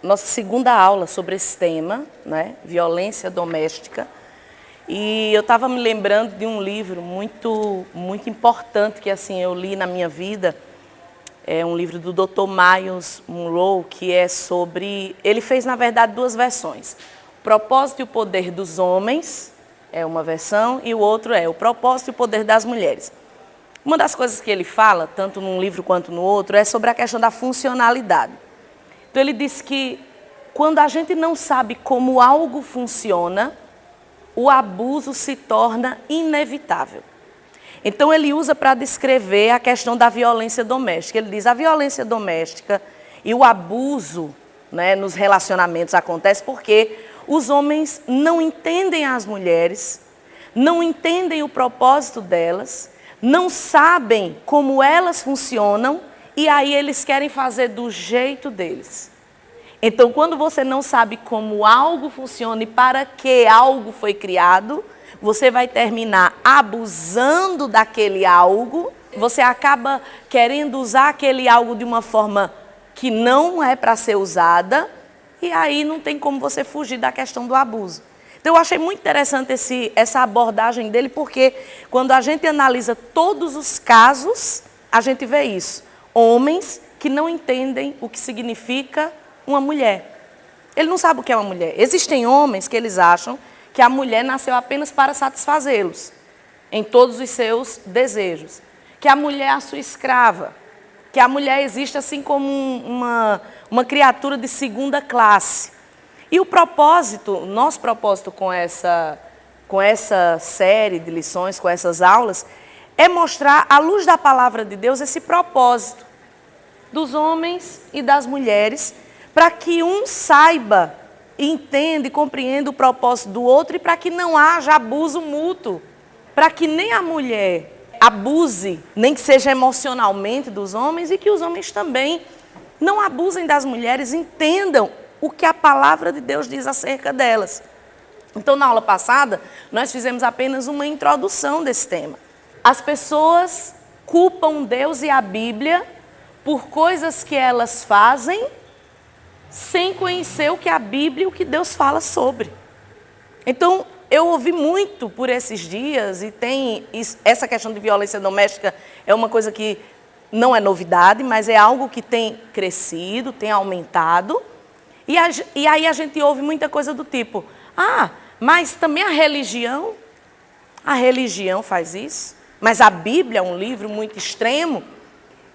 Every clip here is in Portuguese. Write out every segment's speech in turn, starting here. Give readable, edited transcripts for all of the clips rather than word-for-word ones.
nossa segunda aula sobre esse tema, né? Violência doméstica. E eu estava me lembrando de um livro muito importante que assim eu li na minha vida. É um livro do Dr. Miles Monroe, que é sobre... Ele fez, na verdade, duas versões. O Propósito e o Poder dos Homens é uma versão, e o outro é O Propósito e o Poder das Mulheres. Uma das coisas que ele fala, tanto num livro quanto no outro, é sobre a questão da funcionalidade. Então, ele diz que quando a gente não sabe como algo funciona, o abuso se torna inevitável. Então, ele usa para descrever a questão da violência doméstica. Ele diz, a violência doméstica e o abuso, né, nos relacionamentos acontece porque os homens não entendem as mulheres, não entendem o propósito delas, não sabem como elas funcionam e aí eles querem fazer do jeito deles. Então, quando você não sabe como algo funciona e para que algo foi criado, você vai terminar abusando daquele algo, você acaba querendo usar aquele algo de uma forma que não é para ser usada, e aí não tem como você fugir da questão do abuso. Então eu achei muito interessante essa abordagem dele, porque quando a gente analisa todos os casos, a gente vê isso. Homens que não entendem o que significa uma mulher. Ele não sabe o que é uma mulher. Existem homens que eles acham que a mulher nasceu apenas para satisfazê-los em todos os seus desejos. Que a mulher é a sua escrava. Que a mulher existe assim como uma criatura de segunda classe. E o propósito, nosso propósito com essa série de lições, com essas aulas, é mostrar, à luz da palavra de Deus, esse propósito dos homens e das mulheres, para que um saiba, entenda e compreenda o propósito do outro e para que não haja abuso mútuo. Para que nem a mulher abuse, nem que seja emocionalmente dos homens, e que os homens também não abusem das mulheres, entendam o que a palavra de Deus diz acerca delas. Então, na aula passada, nós fizemos apenas uma introdução desse tema. As pessoas culpam Deus e a Bíblia por coisas que elas fazem sem conhecer o que a Bíblia e o que Deus fala sobre. Então, eu ouvi muito por esses dias, e essa questão de violência doméstica é uma coisa que não é novidade, mas é algo que tem crescido, tem aumentado. E aí a gente ouve muita coisa do tipo, mas também a religião faz isso, mas a Bíblia é um livro muito extremo.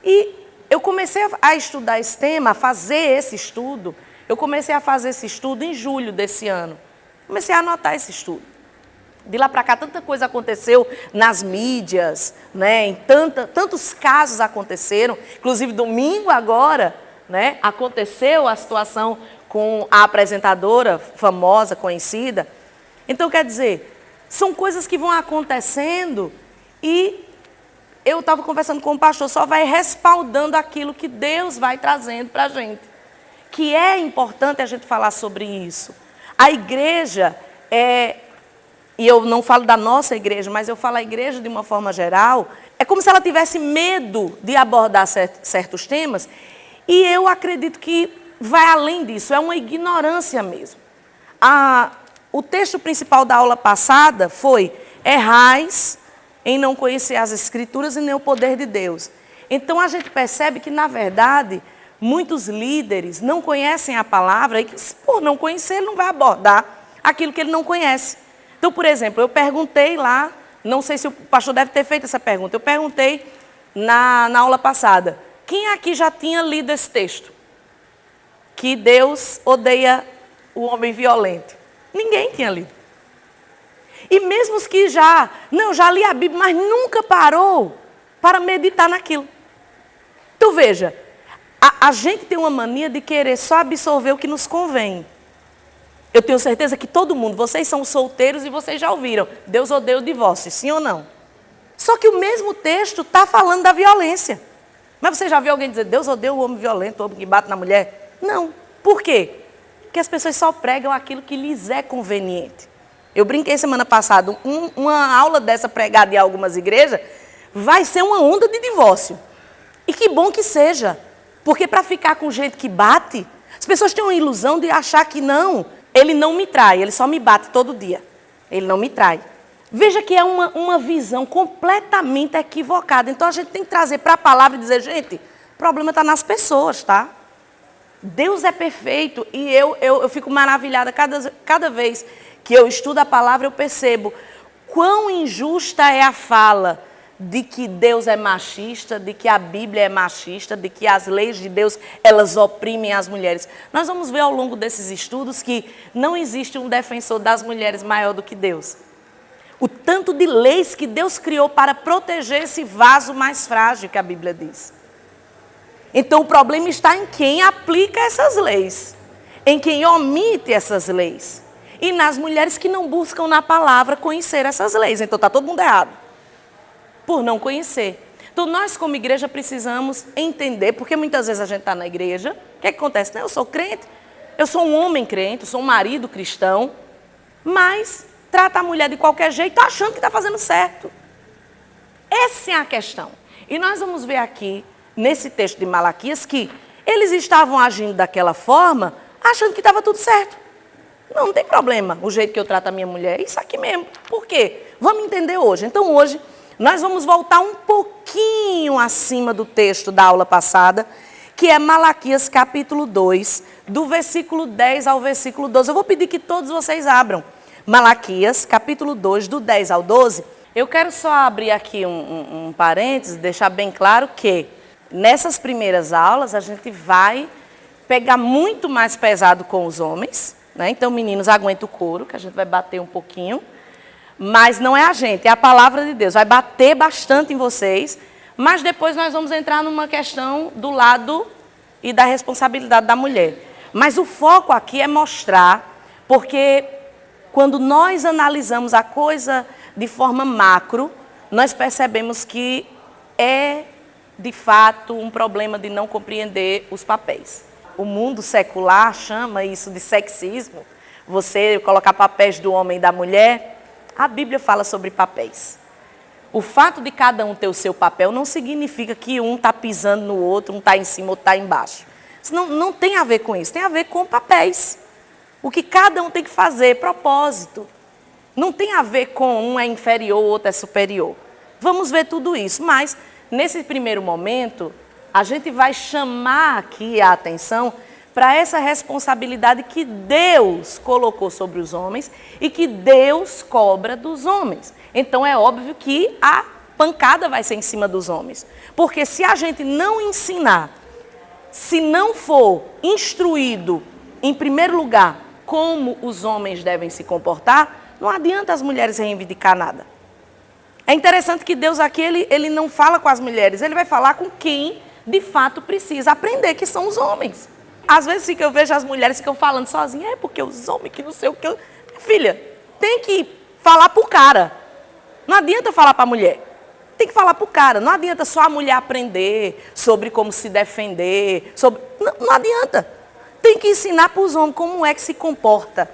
E eu comecei a estudar esse tema, a fazer esse estudo. Eu comecei a fazer esse estudo em julho desse ano. Comecei a anotar esse estudo. De lá para cá, tanta coisa aconteceu nas mídias, né? Tantos casos aconteceram. Inclusive, domingo agora, né? Aconteceu a situação com a apresentadora famosa, conhecida. Então, quer dizer, são coisas que vão acontecendo e eu estava conversando com o pastor, só vai respaldando aquilo que Deus vai trazendo para a gente. Que é importante a gente falar sobre isso. A igreja e eu não falo da nossa igreja, mas eu falo a igreja de uma forma geral, é como se ela tivesse medo de abordar certos temas, e eu acredito que vai além disso, é uma ignorância mesmo. O texto principal da aula passada foi: errais em não conhecer as Escrituras e nem o poder de Deus. Então, a gente percebe que, na verdade, muitos líderes não conhecem a palavra e que, por não conhecer, ele não vai abordar aquilo que ele não conhece. Então, por exemplo, eu perguntei lá, não sei se o pastor deve ter feito essa pergunta, eu perguntei na aula passada, quem aqui já tinha lido esse texto? Que Deus odeia o homem violento. Ninguém tinha lido. E mesmo os que já li a Bíblia, mas nunca parou para meditar naquilo. Então veja, a gente tem uma mania de querer só absorver o que nos convém. Eu tenho certeza que todo mundo, vocês são solteiros e vocês já ouviram, Deus odeia o divórcio, sim ou não? Só que o mesmo texto está falando da violência. Mas você já viu alguém dizer, Deus odeia o homem violento, o homem que bate na mulher? Não. Por quê? Porque as pessoas só pregam aquilo que lhes é conveniente. Eu brinquei semana passada, uma aula dessa pregada em algumas igrejas, vai ser uma onda de divórcio. E que bom que seja. Porque para ficar com gente que bate, as pessoas têm uma ilusão de achar que não, ele não me trai, ele só me bate todo dia. Ele não me trai. Veja que é uma visão completamente equivocada. Então a gente tem que trazer para a palavra e dizer, gente, o problema está nas pessoas, tá? Deus é perfeito e eu fico maravilhada cada vez que eu estudo a palavra, eu percebo quão injusta é a fala de que Deus é machista, de que a Bíblia é machista, de que as leis de Deus, elas oprimem as mulheres. Nós vamos ver ao longo desses estudos que não existe um defensor das mulheres maior do que Deus. O tanto de leis que Deus criou para proteger esse vaso mais frágil que a Bíblia diz. Então o problema está em quem aplica essas leis, em quem omite essas leis. E nas mulheres que não buscam na palavra conhecer essas leis. Então está todo mundo errado, por não conhecer. Então nós como igreja precisamos entender, porque muitas vezes a gente está na igreja, o que acontece? Eu sou crente, eu sou um homem crente, eu sou um marido cristão, mas trata a mulher de qualquer jeito achando que está fazendo certo. Essa é a questão. E nós vamos ver aqui, nesse texto de Malaquias, que eles estavam agindo daquela forma, achando que estava tudo certo. Não tem problema o jeito que eu trato a minha mulher, é isso aqui mesmo. Por quê? Vamos entender hoje. Então hoje nós vamos voltar um pouquinho acima do texto da aula passada, que é Malaquias capítulo 2, do versículo 10 ao versículo 12. Eu vou pedir que todos vocês abram Malaquias capítulo 2, do 10 ao 12. Eu quero só abrir aqui um parênteses, deixar bem claro que nessas primeiras aulas a gente vai pegar muito mais pesado com os homens, né? Então meninos, aguenta o couro, que a gente vai bater um pouquinho. Mas não é a gente, é a palavra de Deus. Vai bater bastante em vocês, mas depois nós vamos entrar numa questão do lado e da responsabilidade da mulher. Mas o foco aqui é mostrar, porque quando nós analisamos a coisa de forma macro, nós percebemos que é, de fato, um problema de não compreender os papéis. O mundo secular chama isso de sexismo, você colocar papéis do homem e da mulher. A Bíblia fala sobre papéis. O fato de cada um ter o seu papel não significa que um está pisando no outro, um está em cima, outro está embaixo. Isso não tem a ver com isso, tem a ver com papéis. O que cada um tem que fazer, propósito. Não tem a ver com um é inferior, o outro é superior. Vamos ver tudo isso, mas nesse primeiro momento, a gente vai chamar aqui a atenção para essa responsabilidade que Deus colocou sobre os homens e que Deus cobra dos homens. Então é óbvio que a pancada vai ser em cima dos homens. Porque se a gente não ensinar, se não for instruído, em primeiro lugar, como os homens devem se comportar, não adianta as mulheres reivindicar nada. É interessante que Deus aqui, ele não fala com as mulheres, ele vai falar com quem de fato precisa aprender, que são os homens. Às vezes que eu vejo as mulheres ficam falando sozinhas, porque os homens que não sei o que... Minha filha, tem que falar pro cara. Não adianta falar para a mulher. Tem que falar pro cara. Não adianta só a mulher aprender sobre como se defender. Não adianta. Tem que ensinar para os homens como é que se comporta.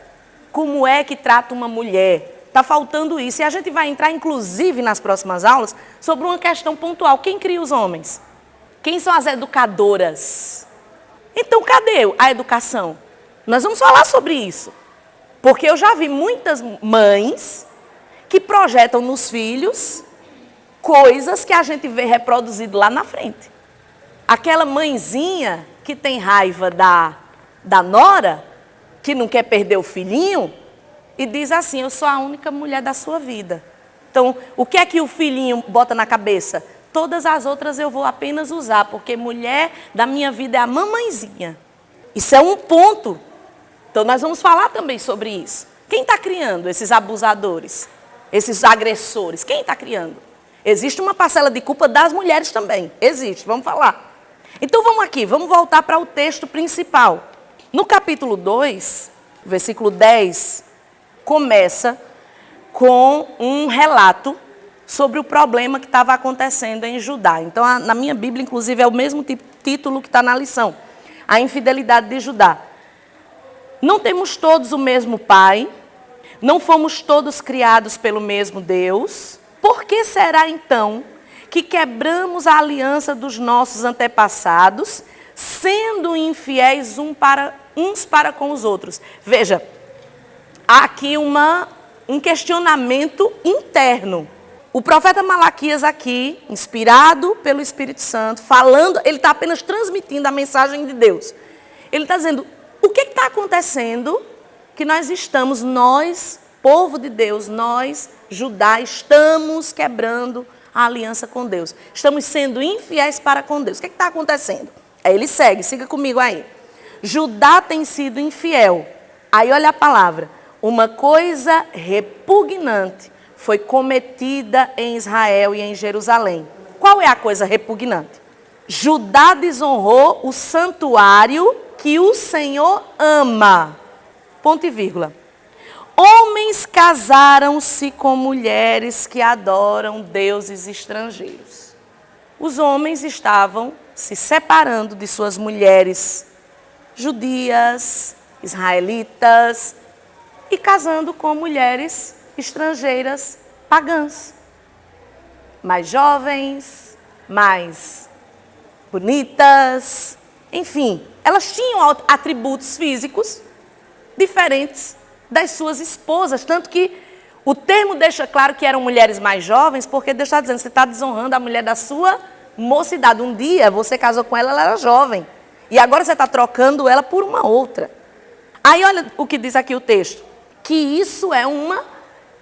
Como é que trata uma mulher. Está faltando isso. E a gente vai entrar, inclusive, nas próximas aulas, sobre uma questão pontual. Quem cria os homens? Quem são as educadoras? Então, cadê a educação? Nós vamos falar sobre isso. Porque eu já vi muitas mães que projetam nos filhos coisas que a gente vê reproduzido lá na frente. Aquela mãezinha que tem raiva da nora, que não quer perder o filhinho, e diz assim, eu sou a única mulher da sua vida. Então, o que é que o filhinho bota na cabeça? Todas as outras eu vou apenas usar, porque mulher da minha vida é a mamãezinha. Isso é um ponto. Então nós vamos falar também sobre isso. Quem está criando esses abusadores, esses agressores? Quem está criando? Existe uma parcela de culpa das mulheres também. Existe, vamos falar. Então vamos aqui, vamos voltar para o texto principal. No capítulo 2, versículo 10, começa com um relato sobre o problema que estava acontecendo em Judá. Então, na minha Bíblia, inclusive, é o mesmo título que está na lição. A infidelidade de Judá. Não temos todos o mesmo pai, não fomos todos criados pelo mesmo Deus. Por que será, então, que quebramos a aliança dos nossos antepassados, sendo infiéis um para uns para com os outros. Veja, há aqui um questionamento interno. O profeta Malaquias aqui, inspirado pelo Espírito Santo, falando, ele está apenas transmitindo a mensagem de Deus. Ele está dizendo, o que está acontecendo que nós estamos, nós, povo de Deus, nós, Judá, estamos quebrando a aliança com Deus. Estamos sendo infiéis para com Deus. O que está acontecendo? Aí ele segue, siga comigo aí. Judá tem sido infiel. Aí olha a palavra. Uma coisa repugnante foi cometida em Israel e em Jerusalém. Qual é a coisa repugnante? Judá desonrou o santuário que o Senhor ama. Ponto e vírgula. Homens casaram-se com mulheres que adoram deuses estrangeiros. Os homens estavam se separando de suas mulheres judias, israelitas, e casando com mulheres estrangeiras pagãs. Mais jovens, mais bonitas, enfim, elas tinham atributos físicos diferentes das suas esposas, tanto que o termo deixa claro que eram mulheres mais jovens, porque Deus está dizendo, você está desonrando a mulher da sua mocidade. Um dia você casou com ela, ela era jovem, e agora você está trocando ela por uma outra. Aí olha o que diz aqui o texto, que isso é uma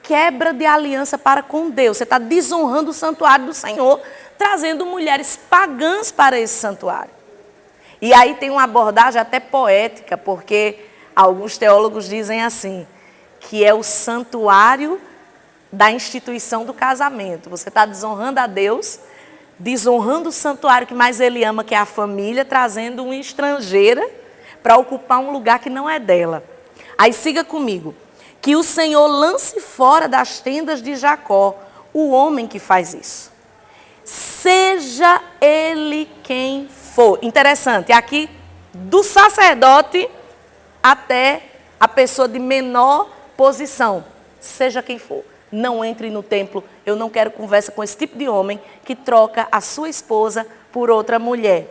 quebra de aliança para com Deus. Você está desonrando o santuário do Senhor, trazendo mulheres pagãs para esse santuário. E aí tem uma abordagem até poética, porque alguns teólogos dizem assim, que é o santuário da instituição do casamento. Você está desonrando a Deus, desonrando o santuário que mais ele ama, que é a família, trazendo uma estrangeira para ocupar um lugar que não é dela. Aí siga comigo. Que o Senhor lance fora das tendas de Jacó o homem que faz isso. Seja ele quem for. Interessante, aqui do sacerdote até a pessoa de menor posição. Seja quem for. Não entre no templo. Eu não quero conversa com esse tipo de homem que troca a sua esposa por outra mulher.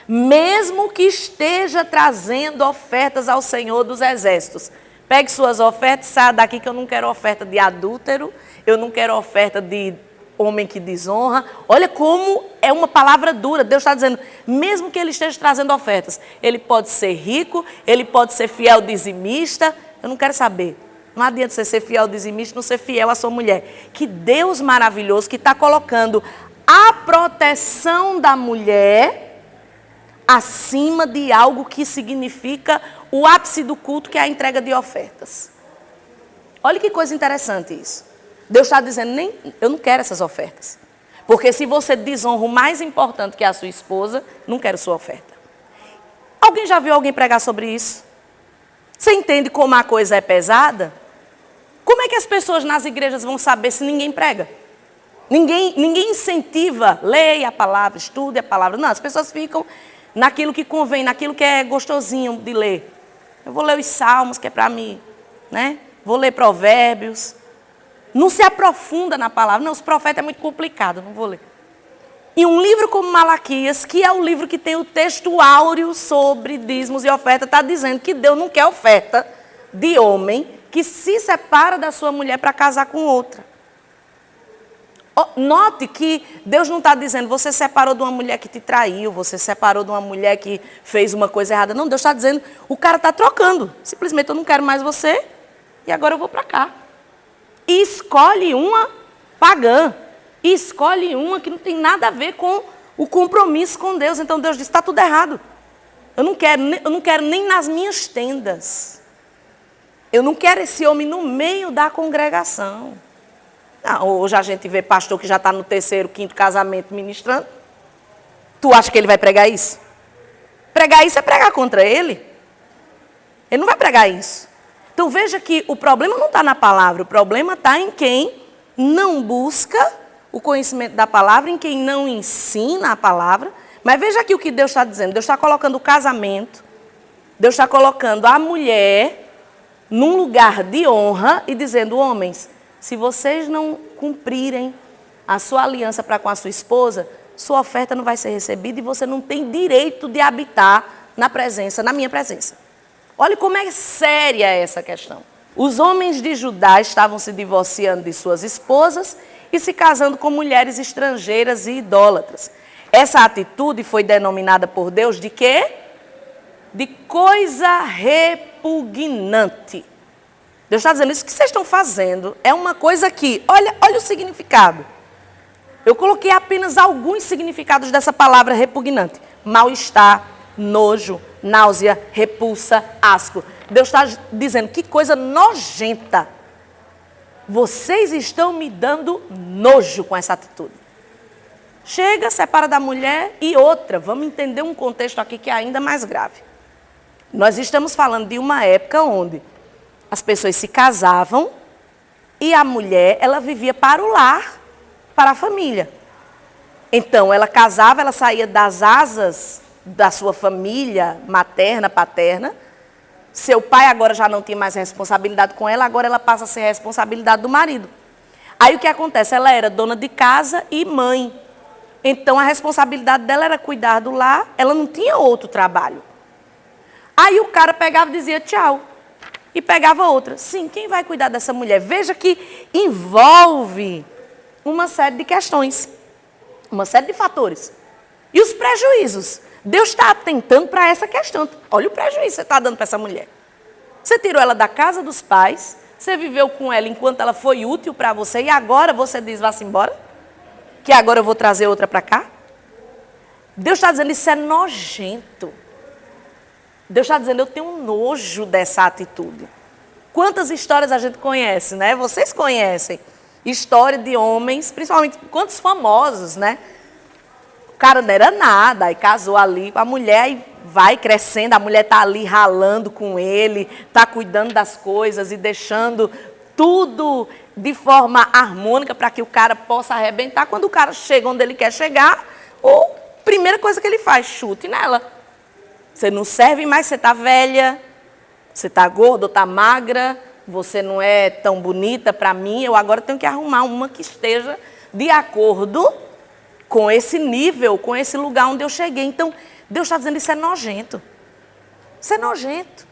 Mesmo que esteja trazendo ofertas ao Senhor dos Exércitos. Pegue suas ofertas, saia daqui que eu não quero oferta de adúltero, eu não quero oferta de homem que desonra. Olha como é uma palavra dura. Deus está dizendo, mesmo que ele esteja trazendo ofertas, ele pode ser rico, ele pode ser fiel dizimista, eu não quero saber. Não adianta você ser fiel dizimista e não ser fiel à sua mulher. Que Deus maravilhoso que está colocando a proteção da mulher acima de algo que significa o ápice do culto, que é a entrega de ofertas. Olha que coisa interessante isso. Deus está dizendo, eu não quero essas ofertas. Porque se você desonra o mais importante, que é a sua esposa, não quero sua oferta. Alguém já viu alguém pregar sobre isso? Você entende como a coisa é pesada? Como é que as pessoas nas igrejas vão saber se ninguém prega? Ninguém incentiva, leia a palavra, estude a palavra. Não, as pessoas ficam naquilo que convém, naquilo que é gostosinho de ler. Eu vou ler os salmos, que é para mim, né? Vou ler provérbios. Não se aprofunda na palavra. Não, os profetas é muito complicado, não vou ler. E um livro como Malaquias, que é o livro que tem o texto áureo sobre dízimos e oferta, está dizendo que Deus não quer oferta de homem que se separa da sua mulher para casar com outra. Note que Deus não está dizendo, você separou de uma mulher que te traiu, você separou de uma mulher que fez uma coisa errada. Não, Deus está dizendo, o cara está trocando. Simplesmente eu não quero mais você e agora eu vou para cá. E escolhe uma pagã. E escolhe uma que não tem nada a ver com o compromisso com Deus. Então Deus diz, está tudo errado. Eu não quero nem nas minhas tendas. Eu não quero esse homem no meio da congregação. Hoje a gente vê pastor que já está no 3º, 5º casamento ministrando. Tu acha que ele vai pregar isso? Pregar isso é pregar contra ele. Ele não vai pregar isso. Então veja que o problema não está na palavra, o problema está em quem não busca o conhecimento da palavra, em quem não ensina a palavra. Mas veja aqui o que Deus está dizendo. Deus está colocando o casamento, Deus está colocando a mulher num lugar de honra e dizendo, homens, se vocês não cumprirem a sua aliança para com a sua esposa, sua oferta não vai ser recebida e você não tem direito de habitar na minha presença. Olha como é séria essa questão. Os homens de Judá estavam se divorciando de suas esposas e se casando com mulheres estrangeiras e idólatras. Essa atitude foi denominada por Deus de quê? De coisa repugnante. Deus está dizendo, isso que vocês estão fazendo é uma coisa que, olha o significado. Eu coloquei apenas alguns significados dessa palavra repugnante. Mal-estar, nojo, náusea, repulsa, asco. Deus está dizendo, que coisa nojenta. Vocês estão me dando nojo com essa atitude. Chega, separa da mulher e outra. Vamos entender um contexto aqui que é ainda mais grave. Nós estamos falando de uma época onde as pessoas se casavam e a mulher, ela vivia para o lar, para a família. Então, ela casava, ela saía das asas da sua família materna, paterna. Seu pai agora já não tinha mais responsabilidade com ela, agora ela passa a ser responsabilidade do marido. Aí o que acontece? Ela era dona de casa e mãe. Então, a responsabilidade dela era cuidar do lar, ela não tinha outro trabalho. Aí o cara pegava e dizia tchau. E pegava outra. Sim, quem vai cuidar dessa mulher? Veja que envolve uma série de questões, uma série de fatores. E os prejuízos. Deus está atentando para essa questão. Olha o prejuízo que você está dando para essa mulher. Você tirou ela da casa dos pais, você viveu com ela enquanto ela foi útil para você e agora você diz, vá-se embora? Que agora eu vou trazer outra para cá? Deus está dizendo, isso é nojento. Deus está dizendo, eu tenho nojo dessa atitude. Quantas histórias a gente conhece, né? Vocês conhecem. História de homens, principalmente quantos famosos, né? O cara não era nada, aí casou ali com a mulher e vai crescendo. A mulher está ali ralando com ele, está cuidando das coisas e deixando tudo de forma harmônica para que o cara possa arrebentar. Quando o cara chega onde ele quer chegar, a primeira coisa que ele faz, chute nela. Você não serve mais, você está velha, você está gorda ou está magra, você não é tão bonita para mim, eu agora tenho que arrumar uma que esteja de acordo com esse nível, com esse lugar onde eu cheguei. Então, Deus está dizendo, isso é nojento. Isso é nojento.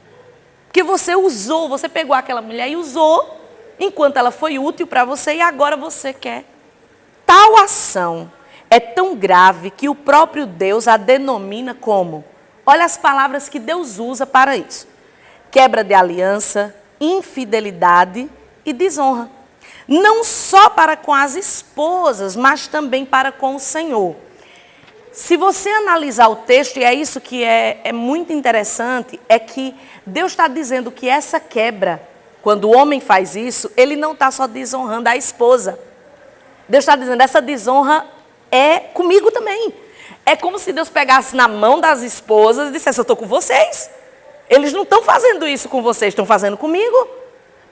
Porque você usou, você pegou aquela mulher e usou, enquanto ela foi útil para você e agora você quer. Tal ação é tão grave que o próprio Deus a denomina como... Olha as palavras que Deus usa para isso. Quebra de aliança, infidelidade e desonra. Não só para com as esposas, mas também para com o Senhor. Se você analisar o texto, e é isso que é muito interessante, é que Deus está dizendo que essa quebra, quando o homem faz isso, ele não está só desonrando a esposa. Deus está dizendo, essa desonra é comigo também. É como se Deus pegasse na mão das esposas e dissesse, eu estou com vocês. Eles não estão fazendo isso com vocês, estão fazendo comigo.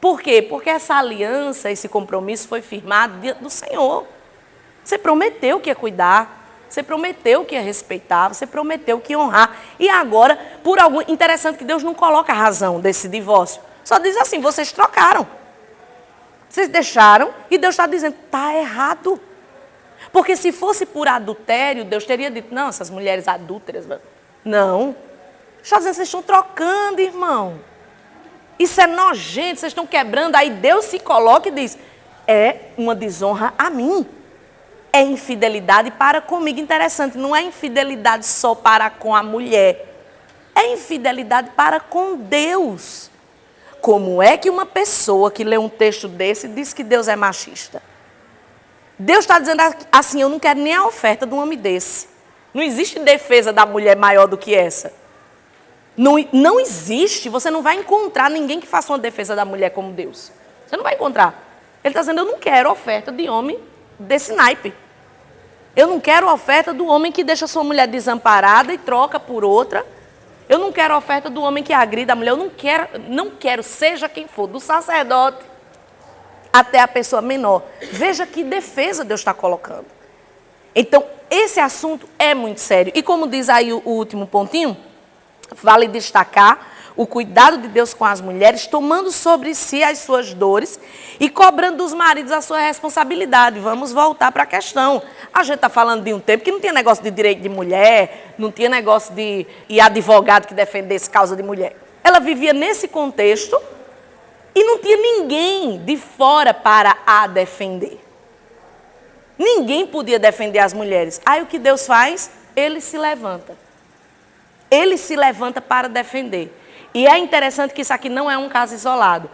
Por quê? Porque essa aliança, esse compromisso foi firmado diante do Senhor. Você prometeu que ia cuidar, você prometeu que ia respeitar, você prometeu que ia honrar. E agora, por algum... Interessante que Deus não coloca a razão desse divórcio. Só diz assim, vocês trocaram. Vocês deixaram e Deus está dizendo, está errado. Porque se fosse por adultério, Deus teria dito, não, essas mulheres adúlteras. Não. Está dizendo, vocês estão trocando, irmão. Isso é nojento, vocês estão quebrando. Aí Deus se coloca e diz, é uma desonra a mim. É infidelidade para comigo. Interessante, não é infidelidade só para com a mulher. É infidelidade para com Deus. Como é que uma pessoa que lê um texto desse diz que Deus é machista? Deus está dizendo assim, eu não quero nem a oferta de um homem desse. Não existe defesa da mulher maior do que essa. Não existe, você não vai encontrar ninguém que faça uma defesa da mulher como Deus. Você não vai encontrar. Ele está dizendo, eu não quero oferta de homem desse naipe. Eu não quero oferta do homem que deixa sua mulher desamparada e troca por outra. Eu não quero oferta do homem que agride a mulher. Eu não quero, seja quem for, do sacerdote até a pessoa menor. Veja que defesa Deus está colocando. Então, esse assunto é muito sério. E como diz aí o último pontinho, vale destacar o cuidado de Deus com as mulheres, tomando sobre si as suas dores e cobrando dos maridos a sua responsabilidade. Vamos voltar para a questão. A gente está falando de um tempo que não tinha negócio de direito de mulher, não tinha negócio de advogado que defendesse causa de mulher. Ela vivia nesse contexto e não tinha ninguém de fora para a defender. Ninguém podia defender as mulheres. Aí o que Deus faz? Ele se levanta. Ele se levanta para defender. E é interessante que isso aqui não é um caso isolado.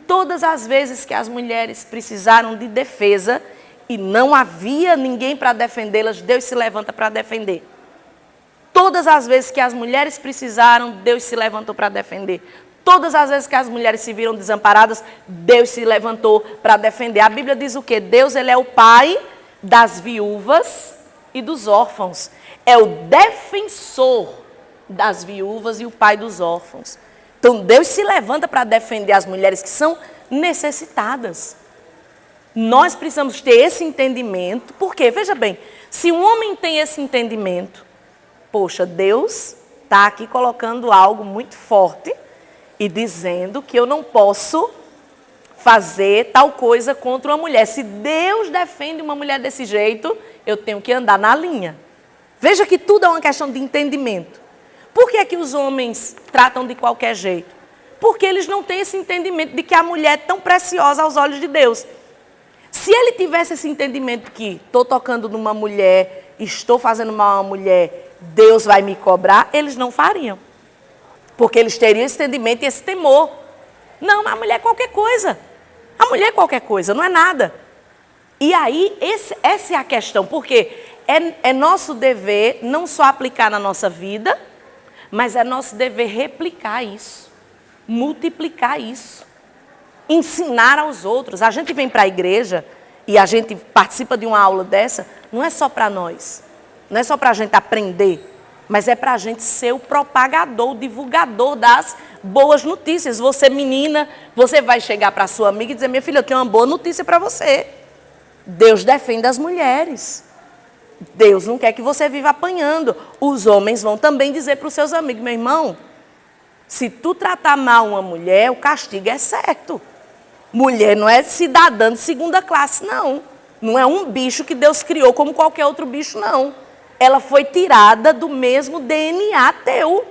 Todas as vezes que as mulheres precisaram de defesa e não havia ninguém para defendê-las, Deus se levanta para defender. Todas as vezes que as mulheres precisaram, Deus se levantou para defender. Todas as vezes que as mulheres se viram desamparadas, Deus se levantou para defender. A Bíblia diz o quê? Deus, ele é o pai das viúvas e dos órfãos. É o defensor das viúvas e o pai dos órfãos. Então, Deus se levanta para defender as mulheres que são necessitadas. Nós precisamos ter esse entendimento, porque, veja bem, se um homem tem esse entendimento, poxa, Deus está aqui colocando algo muito forte e dizendo que eu não posso fazer tal coisa contra uma mulher. Se Deus defende uma mulher desse jeito, eu tenho que andar na linha. Veja que tudo é uma questão de entendimento. Por que é que os homens tratam de qualquer jeito? Porque eles não têm esse entendimento de que a mulher é tão preciosa aos olhos de Deus. Se ele tivesse esse entendimento que estou tocando numa mulher, estou fazendo mal a uma mulher, Deus vai me cobrar, eles não fariam. Porque eles teriam esse entendimento e esse temor. Não, a mulher é qualquer coisa. A mulher é qualquer coisa, não é nada. E aí, essa é a questão. Porque é nosso dever não só aplicar na nossa vida, mas é nosso dever replicar isso, multiplicar isso, ensinar aos outros. A gente vem para a igreja e a gente participa de uma aula dessa, não é só para nós, não é só para a gente aprender, mas é para a gente ser o propagador, o divulgador das boas notícias. Você, menina, você vai chegar para a sua amiga e dizer, minha filha, eu tenho uma boa notícia para você. Deus defende as mulheres. Deus não quer que você viva apanhando. Os homens vão também dizer para os seus amigos, meu irmão, se tu tratar mal uma mulher, o castigo é certo. Mulher não é cidadã de segunda classe, não. Não é um bicho que Deus criou como qualquer outro bicho, não. Ela foi tirada do mesmo DNA teu.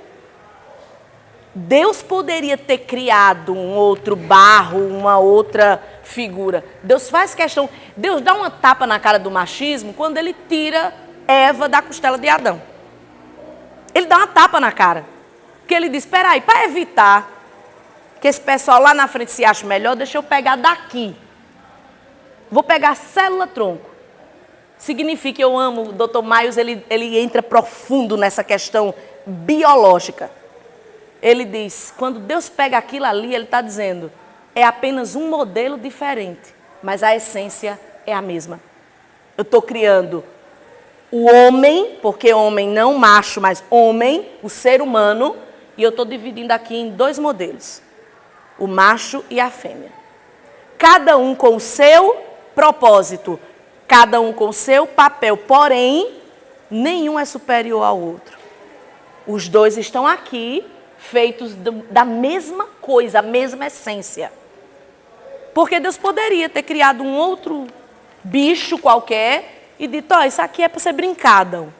Deus poderia ter criado um outro barro, uma outra figura. Deus faz questão, Deus dá uma tapa na cara do machismo quando ele tira Eva da costela de Adão. Ele dá uma tapa na cara. Porque ele diz, espera aí, para evitar que esse pessoal lá na frente se ache melhor, deixa eu pegar daqui. Vou pegar a célula-tronco. Significa, eu amo, o Dr. Miles, ele entra profundo nessa questão biológica. Ele diz, quando Deus pega aquilo ali, ele está dizendo, é apenas um modelo diferente, mas a essência é a mesma. Eu estou criando o homem, porque homem não macho, mas homem, o ser humano, e eu estou dividindo aqui em dois modelos, o macho e a fêmea. Cada um com o seu propósito, cada um com o seu papel, porém, nenhum é superior ao outro. Os dois estão aqui, feitos da mesma coisa, a mesma essência. Porque Deus poderia ter criado um outro bicho qualquer e dito, ó, isso aqui é para você brincar, Adão.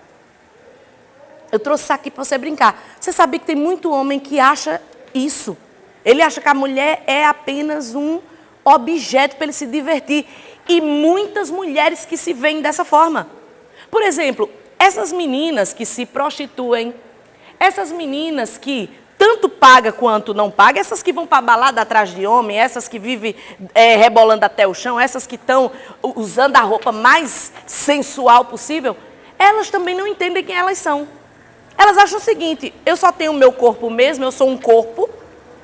Eu trouxe isso aqui para você brincar. Você sabia que tem muito homem que acha isso. Ele acha que a mulher é apenas um objeto para ele se divertir. E muitas mulheres que se veem dessa forma. Por exemplo, essas meninas que se prostituem, essas meninas que tanto paga quanto não paga, essas que vão para a balada atrás de homem, essas que vivem rebolando até o chão, essas que estão usando a roupa mais sensual possível, elas também não entendem quem elas são. Elas acham o seguinte, eu só tenho o meu corpo mesmo, eu sou um corpo,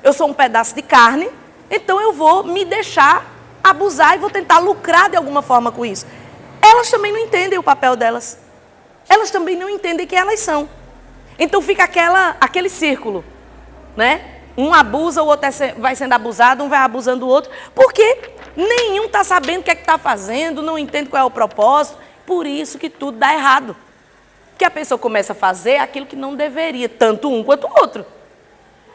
eu sou um pedaço de carne, então eu vou me deixar abusar e vou tentar lucrar de alguma forma com isso. Elas também não entendem o papel delas. Elas também não entendem quem elas são. Então fica aquele círculo, né? Um abusa, o outro vai sendo abusado, um vai abusando do outro, porque nenhum está sabendo o que é que está fazendo, não entende qual é o propósito, por isso que tudo dá errado. Porque a pessoa começa a fazer aquilo que não deveria, tanto um quanto o outro.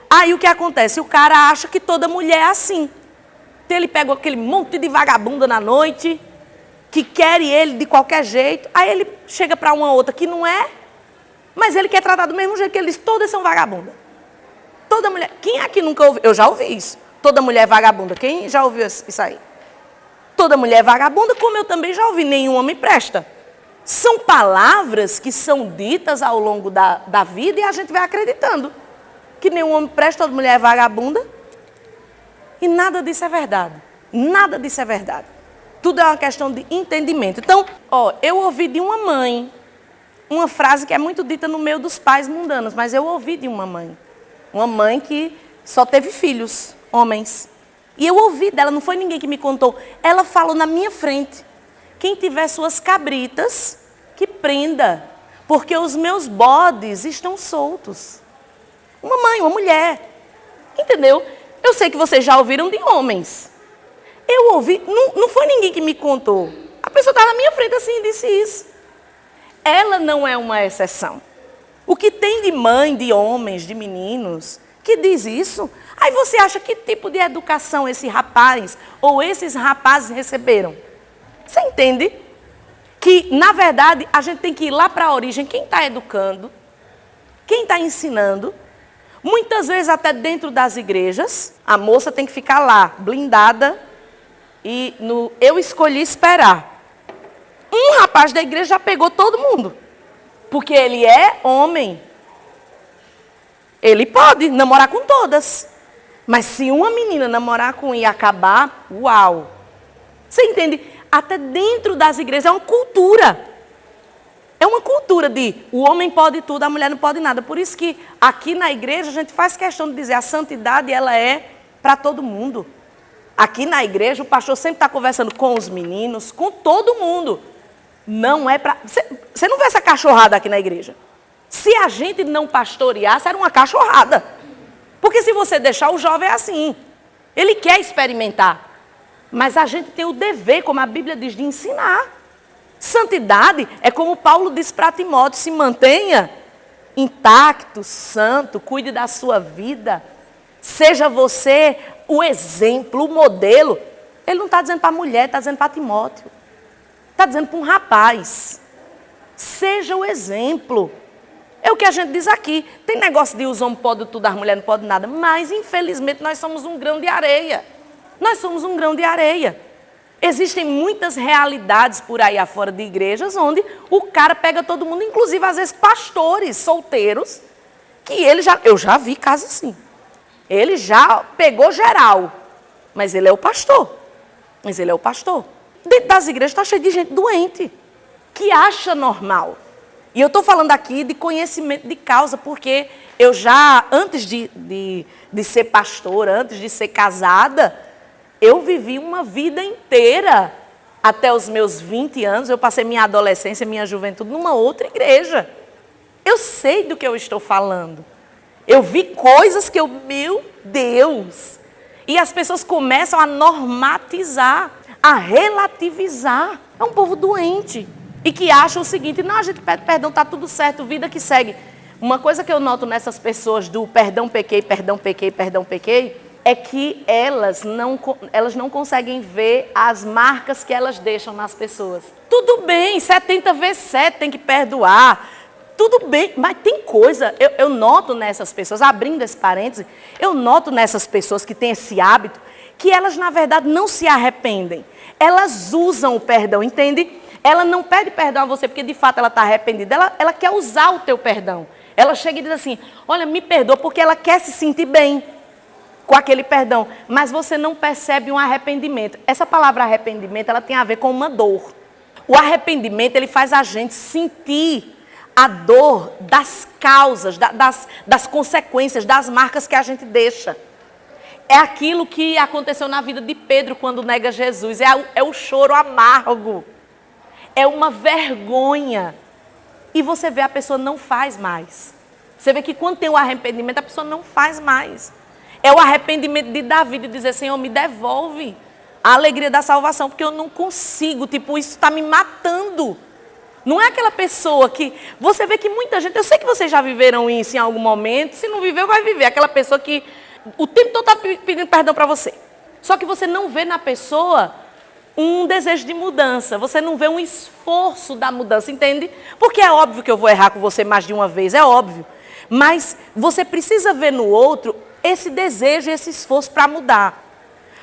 Aí o que acontece? O cara acha que toda mulher é assim. Então ele pega aquele monte de vagabunda na noite, que quer ele de qualquer jeito, aí ele chega para uma outra que não é, mas ele quer tratar do mesmo jeito que ele diz, todas são vagabundas. Toda mulher... Quem aqui nunca ouviu? Eu já ouvi isso. Toda mulher é vagabunda. Quem já ouviu isso aí? Toda mulher é vagabunda, como eu também já ouvi. Nenhum homem presta. São palavras que são ditas ao longo da vida e a gente vai acreditando. Que nenhum homem presta, toda mulher é vagabunda. E nada disso é verdade. Nada disso é verdade. Tudo é uma questão de entendimento. Então, eu ouvi de uma mãe uma frase que é muito dita no meio dos pais mundanos, mas eu ouvi de uma mãe. Uma mãe que só teve filhos, homens. E eu ouvi dela, não foi ninguém que me contou. Ela falou na minha frente. Quem tiver suas cabritas, que prenda, porque os meus bodes estão soltos. Uma mãe, uma mulher. Entendeu? Eu sei que vocês já ouviram de homens. Eu ouvi, não foi ninguém que me contou. A pessoa estava na minha frente assim e disse isso. Ela não é uma exceção. O que tem de mãe, de homens, de meninos, que diz isso? Aí você acha que tipo de educação esse rapaz ou esses rapazes receberam? Você entende? Que, na verdade, a gente tem que ir lá para a origem. Quem está educando? Quem está ensinando? Muitas vezes até dentro das igrejas, a moça tem que ficar lá, blindada, e eu escolhi esperar. Um rapaz da igreja já pegou todo mundo, porque ele é homem. Ele pode namorar com todas, mas se uma menina namorar com e acabar, uau! Você entende? Até dentro das igrejas é uma cultura. É uma cultura de o homem pode tudo, a mulher não pode nada. Por isso que aqui na igreja a gente faz questão de dizer a santidade ela é para todo mundo. Aqui na igreja o pastor sempre está conversando com os meninos, com todo mundo. Não é para... Você não vê essa cachorrada aqui na igreja. Se a gente não pastoreasse, era uma cachorrada. Porque se você deixar, o jovem é assim. Ele quer experimentar. Mas a gente tem o dever, como a Bíblia diz, de ensinar. Santidade é como Paulo diz para Timóteo, se mantenha intacto, santo, cuide da sua vida. Seja você o exemplo, o modelo. Ele não está dizendo para a mulher, está dizendo para Timóteo. Está dizendo para um rapaz. Seja o exemplo. É o que a gente diz aqui. Tem negócio de os homens podem tudo, as mulheres não podem nada. Mas, infelizmente, nós somos um grão de areia. Nós somos um grão de areia. Existem muitas realidades por aí afora de igrejas onde o cara pega todo mundo, inclusive às vezes pastores solteiros, que eu já vi casos assim. Ele já pegou geral, mas ele é o pastor. Mas ele é o pastor. Dentro das igrejas está cheio de gente doente, que acha normal. E eu estou falando aqui de conhecimento de causa, porque eu já, antes de ser pastora, antes de ser casada, eu vivi uma vida inteira, até os meus 20 anos, eu passei minha adolescência, minha juventude numa outra igreja. Eu sei do que eu estou falando. Eu vi coisas que meu Deus! E as pessoas começam a normatizar, a relativizar. É um povo doente. E que acha o seguinte, não, a gente pede perdão, está tudo certo, vida que segue. Uma coisa que eu noto nessas pessoas do perdão, pequei, é que elas não conseguem ver as marcas que elas deixam nas pessoas. Tudo bem, 70 vezes 7 tem que perdoar. Tudo bem, mas tem coisa, eu noto nessas pessoas, abrindo esse parêntese, eu noto nessas pessoas que têm esse hábito, que elas na verdade não se arrependem. Elas usam o perdão, entende? Ela não pede perdão a você porque de fato ela está arrependida, ela quer usar o teu perdão. Ela chega e diz assim, olha, me perdoa, porque ela quer se sentir bem com aquele perdão, mas você não percebe um arrependimento. Essa palavra arrependimento, ela tem a ver com uma dor. O arrependimento, ele faz a gente sentir a dor das causas, das consequências, das marcas que a gente deixa. É aquilo que aconteceu na vida de Pedro quando nega Jesus, é o choro amargo, é uma vergonha. E você vê, a pessoa não faz mais. Você vê que quando tem o arrependimento, a pessoa não faz mais. É o arrependimento de Davi, de dizer, Senhor, me devolve a alegria da salvação, porque eu não consigo, isso está me matando. Não é aquela pessoa que, você vê que muita gente, eu sei que vocês já viveram isso em algum momento, se não viveu, vai viver. Aquela pessoa que o tempo todo está pedindo perdão para você. Só que você não vê na pessoa um desejo de mudança, você não vê um esforço da mudança, entende? Porque é óbvio que eu vou errar com você mais de uma vez, é óbvio. Mas você precisa ver no outro esse desejo, esse esforço para mudar.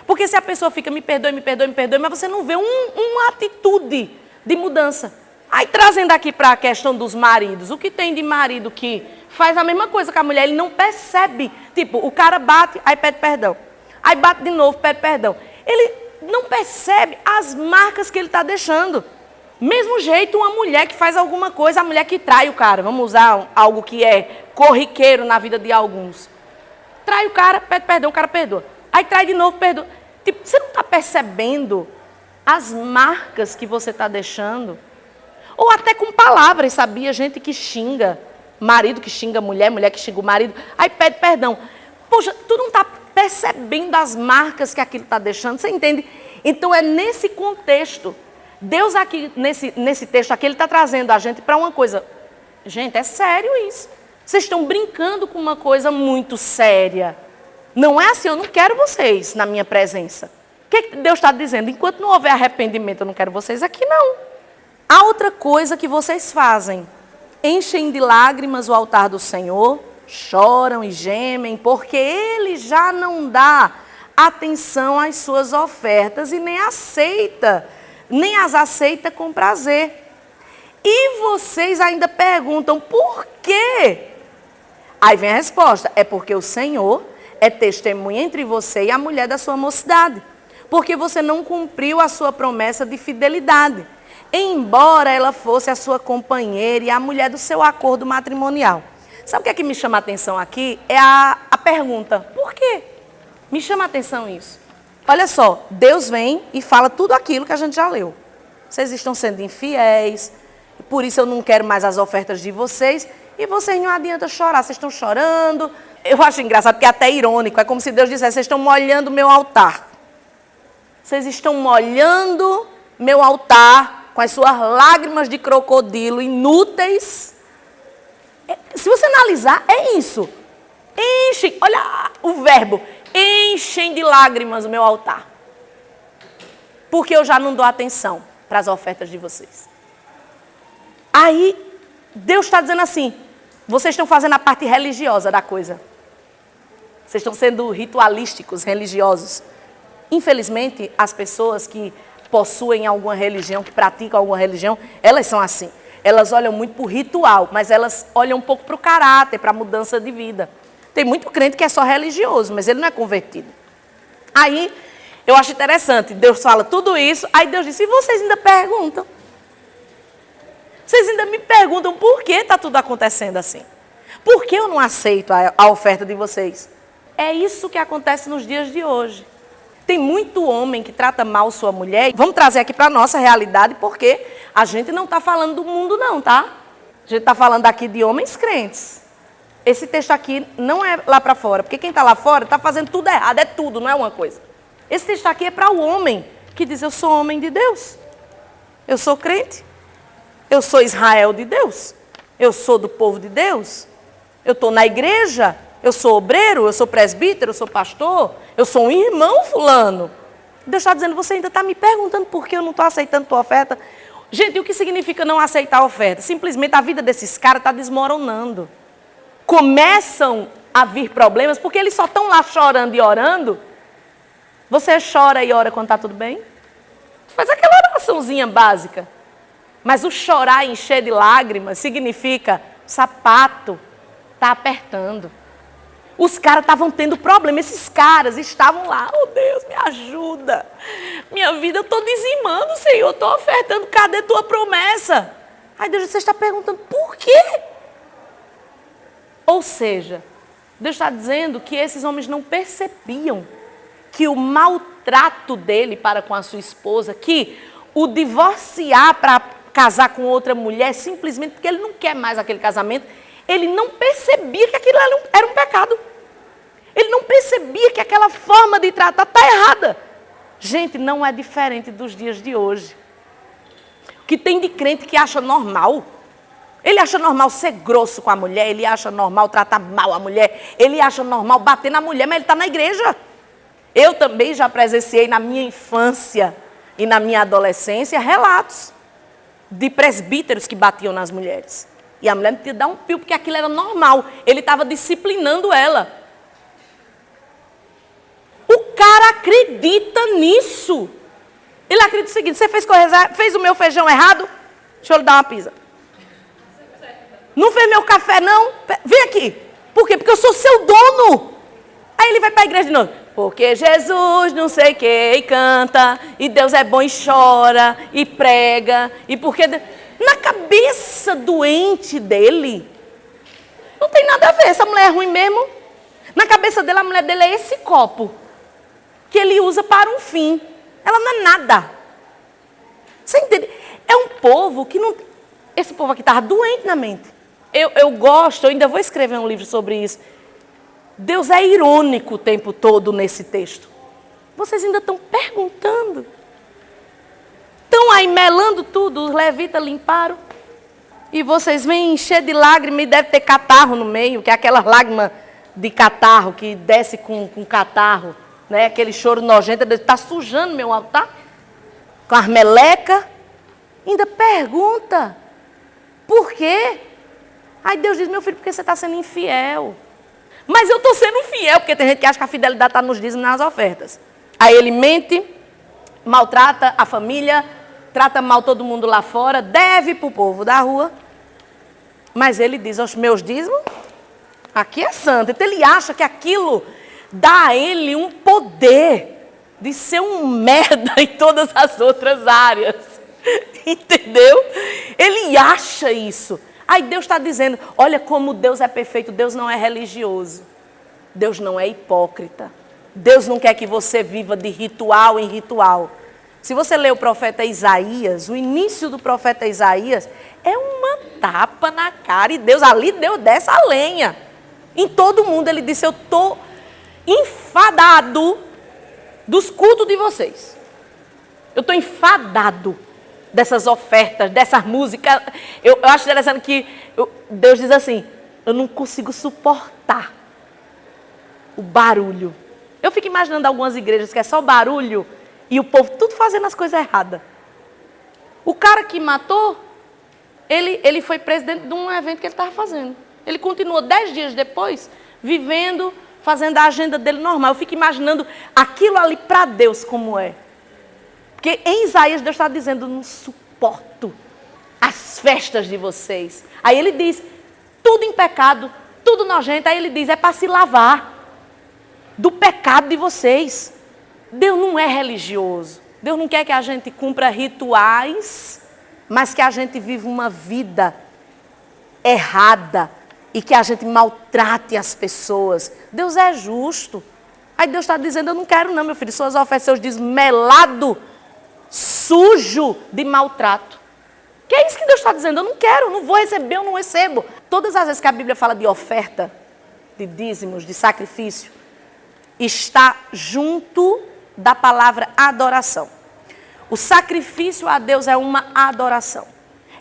Porque se a pessoa fica, me perdoe, me perdoe, me perdoe, mas você não vê uma atitude de mudança. Aí trazendo aqui para a questão dos maridos, o que tem de marido que faz a mesma coisa que a mulher, ele não percebe. Tipo, o cara bate, aí pede perdão. Aí bate de novo, pede perdão. Ele não percebe as marcas que ele está deixando. Mesmo jeito, uma mulher que faz alguma coisa, a mulher que trai o cara. Vamos usar algo que é corriqueiro na vida de alguns. Trai o cara, pede perdão, o cara perdoa. Aí trai de novo, perdoa. Tipo, você não está percebendo as marcas que você está deixando? Ou até com palavras, sabia? Gente que xinga, marido que xinga mulher, mulher que xinga o marido, aí pede perdão. Poxa, tu não está percebendo as marcas que aquilo está deixando, você entende? Então é nesse contexto. Deus aqui, nesse texto aqui, ele está trazendo a gente para uma coisa. Gente, é sério isso. Vocês estão brincando com uma coisa muito séria. Não é assim, eu não quero vocês na minha presença. O que Deus está dizendo? Enquanto não houver arrependimento, eu não quero vocês aqui, não. Há outra coisa que vocês fazem. Enchem de lágrimas o altar do Senhor, choram e gemem, porque Ele já não dá atenção às suas ofertas e nem as aceita com prazer. E vocês ainda perguntam, por quê? Aí vem a resposta, é porque o Senhor é testemunha entre você e a mulher da sua mocidade, porque você não cumpriu a sua promessa de fidelidade, embora ela fosse a sua companheira e a mulher do seu acordo matrimonial. Sabe o que é que me chama a atenção aqui? É a pergunta, por quê? Me chama a atenção isso. Olha só, Deus vem e fala tudo aquilo que a gente já leu. Vocês estão sendo infiéis, por isso eu não quero mais as ofertas de vocês, e vocês não adianta chorar, vocês estão chorando. Eu acho engraçado porque é até irônico, é como se Deus dissesse, vocês estão molhando meu altar. Vocês estão molhando meu altar com as suas lágrimas de crocodilo inúteis. Se você analisar, é isso. Enchem, olha o verbo, enchem de lágrimas o meu altar. Porque eu já não dou atenção para as ofertas de vocês. Aí, Deus está dizendo assim, vocês estão fazendo a parte religiosa da coisa. Vocês estão sendo ritualísticos, religiosos. Infelizmente, as pessoas que possuem alguma religião, que praticam alguma religião, elas são assim. Elas olham muito para o ritual, mas elas olham um pouco para o caráter, para a mudança de vida. Tem muito crente que é só religioso, mas ele não é convertido. Aí, eu acho interessante, Deus fala tudo isso, aí Deus diz, e vocês ainda perguntam? Vocês ainda me perguntam por que está tudo acontecendo assim? Por que eu não aceito a oferta de vocês? É isso que acontece nos dias de hoje. Tem muito homem que trata mal sua mulher. Vamos trazer aqui para a nossa realidade, porque a gente não está falando do mundo não, tá? A gente está falando aqui de homens crentes. Esse texto aqui não é lá para fora, porque quem está lá fora está fazendo tudo errado, é tudo, não é uma coisa. Esse texto aqui é para o homem que diz, eu sou homem de Deus. Eu sou crente. Eu sou Israel de Deus. Eu sou do povo de Deus. Eu estou na igreja. Eu sou obreiro, eu sou presbítero, eu sou pastor, eu sou um irmão fulano. Deus está dizendo, você ainda está me perguntando por que eu não estou aceitando tua oferta. Gente, e o que significa não aceitar a oferta? Simplesmente a vida desses caras está desmoronando. Começam a vir problemas, porque eles só estão lá chorando e orando. Você chora e ora quando está tudo bem? Faz aquela oraçãozinha básica. Mas o chorar e encher de lágrimas significa o sapato está apertando. Os caras estavam tendo problema, esses caras estavam lá, oh Deus, me ajuda, minha vida eu estou dizimando, Senhor, estou ofertando, cadê tua promessa? Aí Deus, você está perguntando, por quê? Ou seja, Deus está dizendo que esses homens não percebiam que o maltrato dele para com a sua esposa, que o divorciar para casar com outra mulher, simplesmente porque ele não quer mais aquele casamento, ele não percebia que aquilo era um pecado. Ele não percebia que aquela forma de tratar está errada. Gente, não é diferente dos dias de hoje. O que tem de crente que acha normal. Ele acha normal ser grosso com a mulher, ele acha normal tratar mal a mulher, ele acha normal bater na mulher, mas ele está na igreja. Eu também já presenciei na minha infância e na minha adolescência relatos de presbíteros que batiam nas mulheres. E a mulher não tinha que dar um pio, porque aquilo era normal. Ele estava disciplinando ela. O cara acredita nisso. Ele acredita o seguinte: você fez o meu feijão errado? Deixa eu lhe dar uma pisa. Não fez meu café, não? Vem aqui. Por quê? Porque eu sou seu dono. Aí ele vai para a igreja de novo. Porque Jesus não sei o que, e canta, e Deus é bom e chora, e prega, e porque... Na cabeça doente dele, não tem nada a ver, essa mulher é ruim mesmo. Na cabeça dele, a mulher dele é esse copo, que ele usa para um fim. Ela não é nada. Você entende? É um povo que não... Esse povo aqui estava doente na mente. Eu gosto, eu ainda vou escrever um livro sobre isso. Deus é irônico o tempo todo nesse texto. Vocês ainda estão perguntando. Estão aí melando tudo, os levitas limparam. E vocês vêm encher de lágrimas e deve ter catarro no meio, que é aquela lágrima de catarro, que desce com catarro, né? Aquele choro nojento, está sujando meu altar. Com as melecas. Ainda pergunta. Por quê? Aí Deus diz: meu filho, porque você está sendo infiel. Mas eu estou sendo fiel, porque tem gente que acha que a fidelidade está nos dízimos e nas ofertas. Aí ele mente, maltrata a família, trata mal todo mundo lá fora, deve para o povo da rua. Mas ele diz: os meus dízimos, aqui é santo. Então ele acha que aquilo dá a ele um poder de ser um merda em todas as outras áreas. Entendeu? Ele acha isso. Aí Deus está dizendo: olha como Deus é perfeito. Deus não é religioso. Deus não é hipócrita. Deus não quer que você viva de ritual em ritual. Se você ler o profeta Isaías, o início do profeta Isaías é uma tapa na cara. E Deus ali deu dessa lenha. Em todo mundo ele disse: eu estou enfadado dos cultos de vocês. Eu estou enfadado dessas ofertas, dessas músicas. Eu acho interessante que Deus diz assim: eu não consigo suportar o barulho. Eu fico imaginando algumas igrejas que é só barulho e o povo tudo fazendo as coisas erradas. O cara que matou, ele foi preso dentro de um evento que ele estava fazendo. Ele continuou 10 dias depois, vivendo, fazendo a agenda dele normal. Eu fico imaginando aquilo ali para Deus como é. Porque em Isaías Deus está dizendo: não suporto as festas de vocês. Aí ele diz: tudo em pecado, tudo nojento. Aí ele diz: é para se lavar do pecado de vocês. Deus não é religioso. Deus não quer que a gente cumpra rituais, mas que a gente viva uma vida errada e que a gente maltrate as pessoas. Deus é justo. Aí Deus está dizendo: eu não quero não, meu filho, suas ofertas, seus dízimos melado, sujo de maltrato. Que é isso que Deus está dizendo: eu não quero, não vou receber, eu não recebo. Todas as vezes que a Bíblia fala de oferta, de dízimos, de sacrifício, está junto da palavra adoração. O sacrifício a Deus é uma adoração.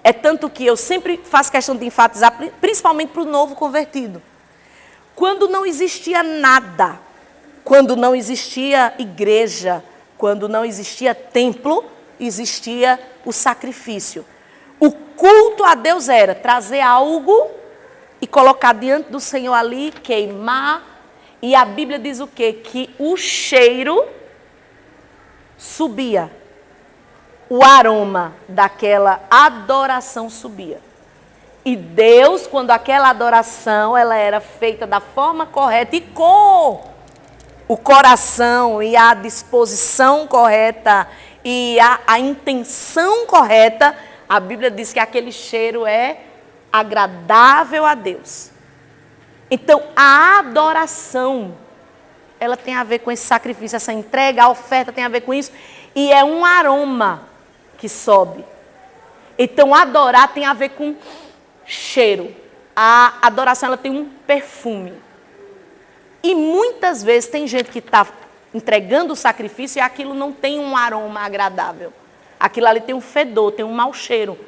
É tanto que eu sempre faço questão de enfatizar, principalmente para o novo convertido. Quando não existia nada, quando não existia igreja, quando não existia templo, existia o sacrifício. O culto a Deus era trazer algo e colocar diante do Senhor ali, queimar. E a Bíblia diz o quê? Que o cheiro subia. O aroma daquela adoração subia. E Deus, quando aquela adoração ela era feita da forma correta e com o coração e a disposição correta e a intenção correta, a Bíblia diz que aquele cheiro é agradável a Deus. Então, a adoração, ela tem a ver com esse sacrifício, essa entrega, a oferta tem a ver com isso. E é um aroma que sobe. Então, adorar tem a ver com cheiro. A adoração, ela tem um perfume. E muitas vezes tem gente que está entregando o sacrifício e aquilo não tem um aroma agradável. Aquilo ali tem um fedor, tem um mau cheiro.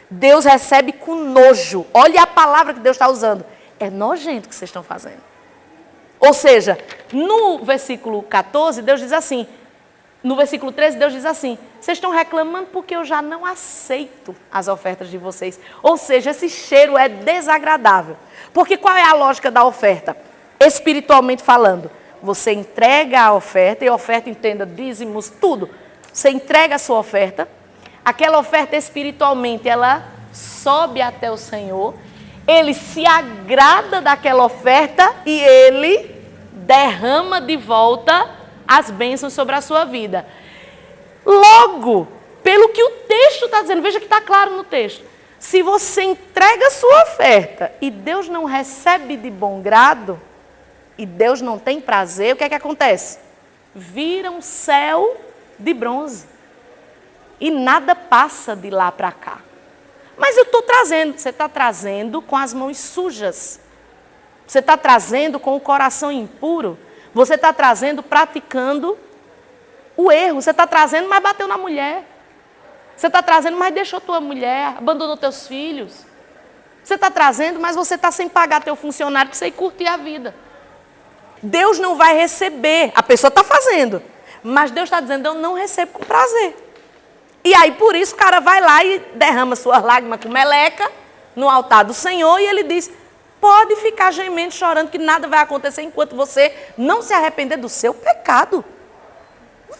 Deus recebe com nojo. Olha a palavra que Deus está usando. É nojento o que vocês estão fazendo. Ou seja, no versículo 14, Deus diz assim: No versículo 13, Deus diz assim: vocês estão reclamando porque eu já não aceito as ofertas de vocês. Ou seja, esse cheiro é desagradável. Porque qual é a lógica da oferta? Espiritualmente falando, você entrega a oferta, e a oferta, entenda, dízimos, tudo. Você entrega a sua oferta, aquela oferta espiritualmente, ela sobe até o Senhor, Ele se agrada daquela oferta e Ele derrama de volta as bênçãos sobre a sua vida. Logo, pelo que o texto está dizendo, veja que está claro no texto, se você entrega a sua oferta e Deus não recebe de bom grado, e Deus não tem prazer, o que é que acontece? Vira um céu de bronze. E nada passa de lá para cá. Mas eu estou trazendo, você está trazendo com as mãos sujas. Você está trazendo com o coração impuro. Você está trazendo praticando o erro. Você está trazendo, mas bateu na mulher. Você está trazendo, mas deixou tua mulher, abandonou teus filhos. Você está trazendo, mas você está sem pagar teu funcionário para você ir curtir a vida. Deus não vai receber. A pessoa está fazendo. Mas Deus está dizendo, eu não recebo com prazer. E aí, por isso, o cara vai lá e derrama suas lágrimas com meleca no altar do Senhor. E ele diz, pode ficar gemendo, chorando, que nada vai acontecer enquanto você não se arrepender do seu pecado.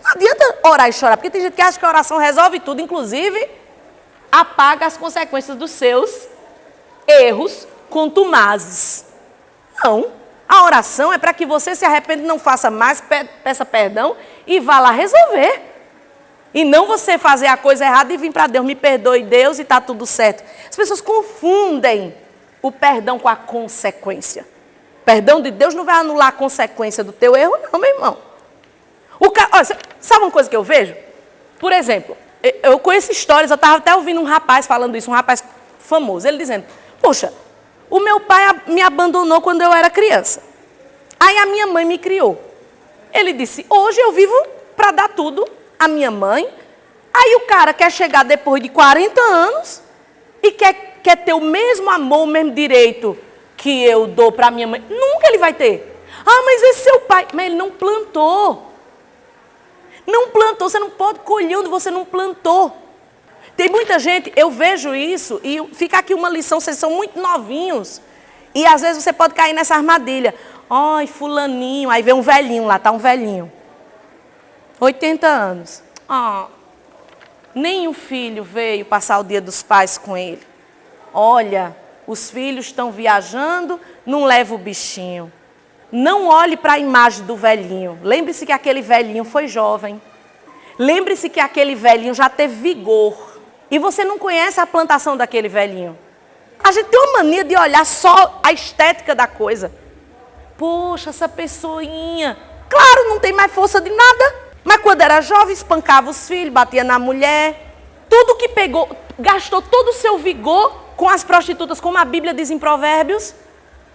Não adianta orar e chorar, porque tem gente que acha que a oração resolve tudo, inclusive apaga as consequências dos seus erros contumazes. Não. A oração é para que você se arrependa, não faça mais, peça perdão e vá lá resolver. E não você fazer a coisa errada e vir para Deus, me perdoe Deus e está tudo certo. As pessoas confundem o perdão com a consequência. O perdão de Deus não vai anular a consequência do teu erro, não, meu irmão. Olha, sabe uma coisa que eu vejo? Por exemplo, eu conheço histórias, eu estava até ouvindo um rapaz falando isso, um rapaz famoso, ele dizendo, poxa, o meu pai me abandonou quando eu era criança. Aí a minha mãe me criou. Ele disse, hoje eu vivo para dar tudo à minha mãe. Aí o cara quer chegar depois de 40 anos e quer ter o mesmo amor, o mesmo direito que eu dou para minha mãe. Nunca ele vai ter. Ah, mas esse seu pai... Mas ele não plantou. Não plantou, você não pode colher onde você não plantou. Tem muita gente, eu vejo isso, e fica aqui uma lição, vocês são muito novinhos. E às vezes você pode cair nessa armadilha. Ai, fulaninho, aí vem um velhinho lá, tá um velhinho. 80 anos. Nem o filho veio passar o dia dos pais com ele. Olha, os filhos estão viajando, não leva o bichinho. Não olhe para a imagem do velhinho. Lembre-se que aquele velhinho foi jovem. Lembre-se que aquele velhinho já teve vigor. E você não conhece a plantação daquele velhinho. A gente tem uma mania de olhar só a estética da coisa. Poxa, essa pessoinha. Claro, não tem mais força de nada. Mas quando era jovem, espancava os filhos, batia na mulher. Tudo que pegou, gastou todo o seu vigor com as prostitutas, como a Bíblia diz em Provérbios.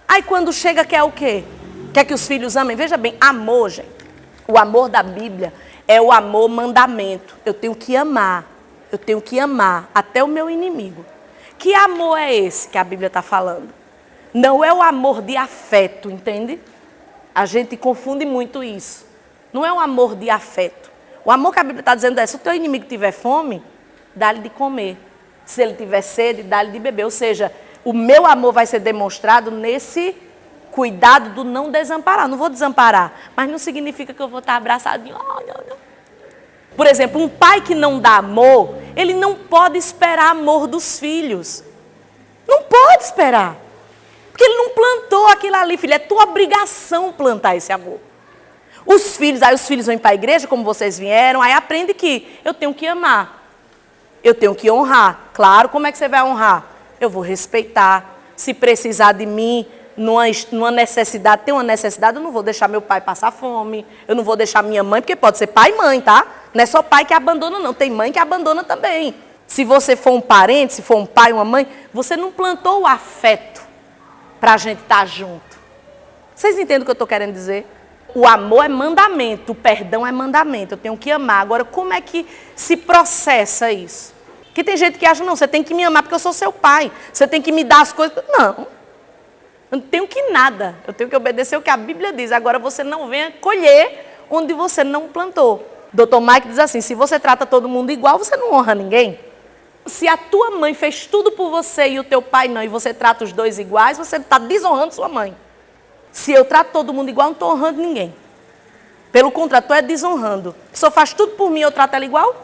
Aí quando chega, quer o quê? Quer que os filhos amem? Veja bem, amor, gente. O amor da Bíblia é o amor mandamento. Eu tenho que amar. Eu tenho que amar até o meu inimigo. Que amor é esse que a Bíblia está falando? Não é o amor de afeto, entende? A gente confunde muito isso. Não é um amor de afeto. O amor que a Bíblia está dizendo é, se o teu inimigo tiver fome, dá-lhe de comer. Se ele tiver sede, dá-lhe de beber. Ou seja, o meu amor vai ser demonstrado nesse cuidado do não desamparar. Não vou desamparar, mas não significa que eu vou estar abraçadinho. Por exemplo, um pai que não dá amor, ele não pode esperar amor dos filhos. Não pode esperar. Porque ele não plantou aquilo ali, filho. É tua obrigação plantar esse amor. Os filhos vão para a igreja, como vocês vieram, aí aprende que eu tenho que amar. Eu tenho que honrar. Claro, como é que você vai honrar? Eu vou respeitar. Se precisar de mim, numa necessidade, tem uma necessidade, eu não vou deixar meu pai passar fome. Eu não vou deixar minha mãe, porque pode ser pai e mãe, tá? Não é só pai que abandona, não. Tem mãe que abandona também. Se você for um parente, se for um pai, uma mãe, você não plantou o afeto para a gente estar junto. Vocês entendem o que eu estou querendo dizer? O amor é mandamento, o perdão é mandamento. Eu tenho que amar. Agora, como é que se processa isso? Porque tem gente que acha, não, você tem que me amar porque eu sou seu pai. Você tem que me dar as coisas. Não. Eu não tenho que nada. Eu tenho que obedecer o que a Bíblia diz. Agora, você não venha colher onde você não plantou. Dr. Mike diz assim, se você trata todo mundo igual, você não honra ninguém. Se a tua mãe fez tudo por você e o teu pai não, e você trata os dois iguais, você está desonrando sua mãe. Se eu trato todo mundo igual, eu não estou honrando ninguém. Pelo contrário, tu é desonrando. A pessoa faz tudo por mim, eu trato ela igual?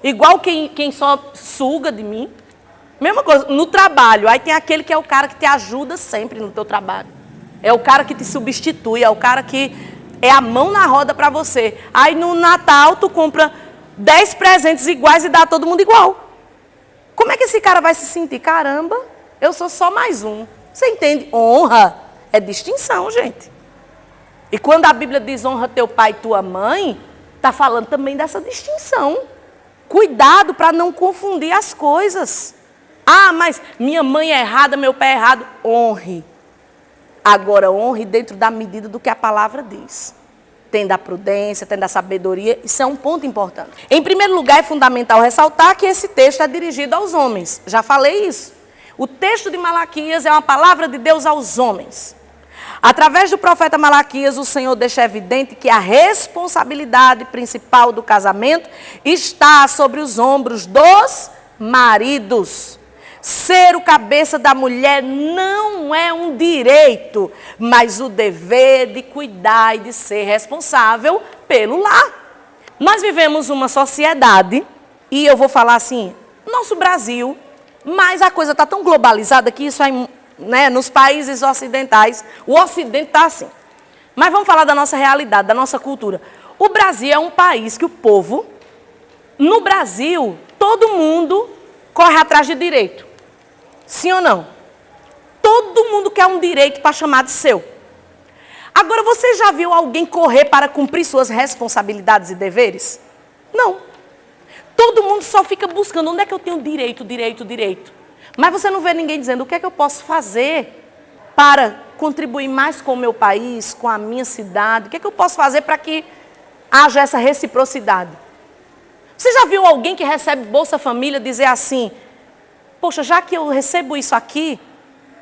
Igual quem só suga de mim. Mesma coisa, no trabalho, aí tem aquele que é o cara que te ajuda sempre no teu trabalho. É o cara que te substitui, é o cara que é a mão na roda para você. Aí no Natal, tu compra 10 presentes iguais e dá a todo mundo igual. Como é que esse cara vai se sentir? Caramba, eu sou só mais um. Você entende? Honra é distinção, gente. E quando a Bíblia diz honra teu pai e tua mãe, está falando também dessa distinção. Cuidado para não confundir as coisas. Ah, mas minha mãe é errada, meu pai é errado. Honre. Agora, honre dentro da medida do que a palavra diz. Tem da prudência, tem da sabedoria. Isso é um ponto importante. Em primeiro lugar, é fundamental ressaltar que esse texto é dirigido aos homens. Já falei isso. O texto de Malaquias é uma palavra de Deus aos homens. Através do profeta Malaquias, o Senhor deixa evidente que a responsabilidade principal do casamento está sobre os ombros dos maridos. Ser o cabeça da mulher não é um direito, mas o dever de cuidar e de ser responsável pelo lar. Nós vivemos uma sociedade, e eu vou falar assim, nosso Brasil, mas a coisa está tão globalizada que isso aí, né, nos países ocidentais, o Ocidente está assim. Mas vamos falar da nossa realidade, da nossa cultura. O Brasil é um país que o povo, no Brasil, todo mundo corre atrás de direito. Sim ou não? Todo mundo quer um direito para chamar de seu. Agora, você já viu alguém correr para cumprir suas responsabilidades e deveres? Não. Todo mundo só fica buscando onde é que eu tenho direito. Mas você não vê ninguém dizendo o que é que eu posso fazer para contribuir mais com o meu país, com a minha cidade. O que é que eu posso fazer para que haja essa reciprocidade? Você já viu alguém que recebe Bolsa Família dizer assim, poxa, já que eu recebo isso aqui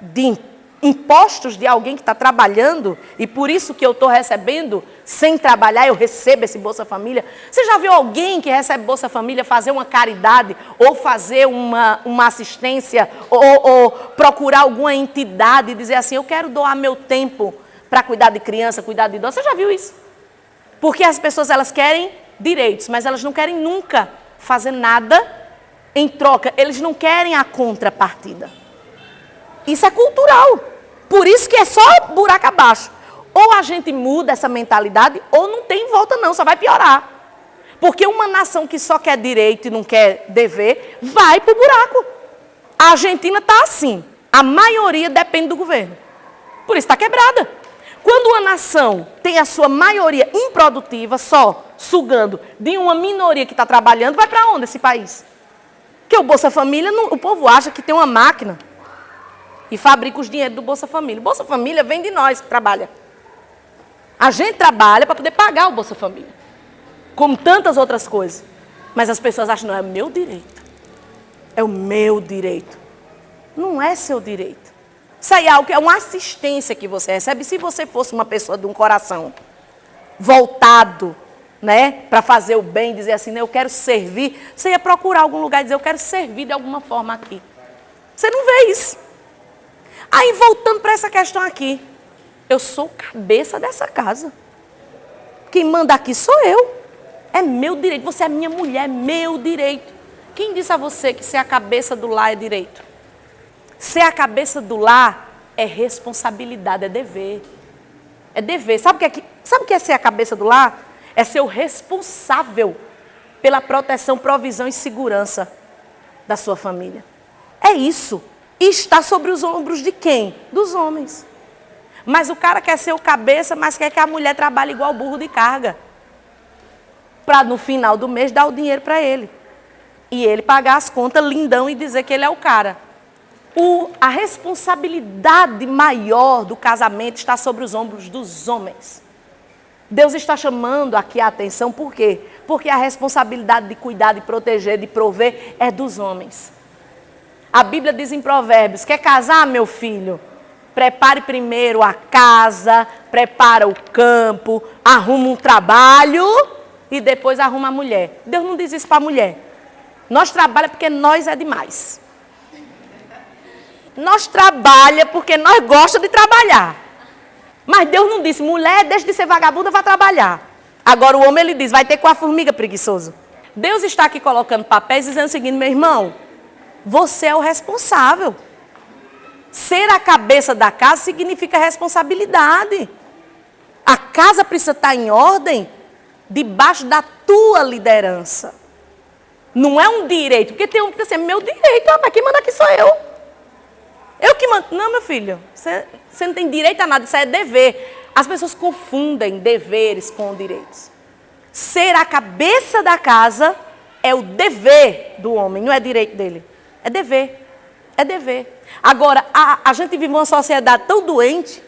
de impostos de alguém que está trabalhando e por isso que eu estou recebendo sem trabalhar, eu recebo esse Bolsa Família. Você já viu alguém que recebe Bolsa Família fazer uma caridade ou fazer uma assistência ou procurar alguma entidade e dizer assim, eu quero doar meu tempo para cuidar de criança, cuidar de idoso? Você já viu isso? Porque as pessoas elas querem direitos, mas elas não querem nunca fazer nada em troca, eles não querem a contrapartida. Isso é cultural. Por isso que é só buraco abaixo. Ou a gente muda essa mentalidade, ou não tem volta não, só vai piorar. Porque uma nação que só quer direito e não quer dever, vai para o buraco. A Argentina está assim. A maioria depende do governo. Por isso está quebrada. Quando uma nação tem a sua maioria improdutiva, só sugando de uma minoria que está trabalhando, vai para onde esse país? Porque o Bolsa Família, o povo acha que tem uma máquina e fabrica os dinheiros do Bolsa Família. O Bolsa Família vem de nós que trabalha. A gente trabalha para poder pagar o Bolsa Família. Como tantas outras coisas. Mas as pessoas acham, não, é meu direito. É o meu direito. Não é seu direito. Isso aí é uma assistência que você recebe. Se você fosse uma pessoa de um coração voltado, né, para fazer o bem, dizer assim, eu quero servir, você ia procurar algum lugar e dizer, eu quero servir de alguma forma aqui. Você não vê isso. Aí, voltando para essa questão aqui, eu sou cabeça dessa casa. Quem manda aqui sou eu. É meu direito. Você é minha mulher, é meu direito. Quem disse a você que ser a cabeça do lar é direito? Ser a cabeça do lar é responsabilidade, é dever. É dever. Sabe o que é ser a cabeça do lar? É ser o responsável pela proteção, provisão e segurança da sua família. É isso. E está sobre os ombros de quem? Dos homens. Mas o cara quer ser o cabeça, mas quer que a mulher trabalhe igual burro de carga. Para no final do mês dar o dinheiro para ele. E ele pagar as contas lindão e dizer que ele é o cara. A responsabilidade maior do casamento está sobre os ombros dos homens. Deus está chamando aqui a atenção, por quê? Porque a responsabilidade de cuidar, de proteger, de prover é dos homens. A Bíblia diz em Provérbios, quer casar, meu filho? Prepare primeiro a casa, prepara o campo, arruma um trabalho e depois arruma a mulher. Deus não diz isso para a mulher. Nós trabalhamos porque nós é demais. Nós trabalhamos porque nós gostamos de trabalhar. Mas Deus não disse, mulher, deixa de ser vagabunda, vá trabalhar. Agora o homem, ele diz, vai ter com a formiga, preguiçoso. Deus está aqui colocando papéis dizendo o seguinte, meu irmão, você é o responsável. Ser a cabeça da casa significa responsabilidade. A casa precisa estar em ordem debaixo da tua liderança. Não é um direito, porque tem um que diz assim, meu direito, mas quem manda aqui sou eu. Eu que mando. Não, meu filho, você não tem direito a nada, isso é dever. As pessoas confundem deveres com direitos. Ser a cabeça da casa é o dever do homem, não é direito dele. É dever. É dever. Agora, a gente vive uma sociedade tão doente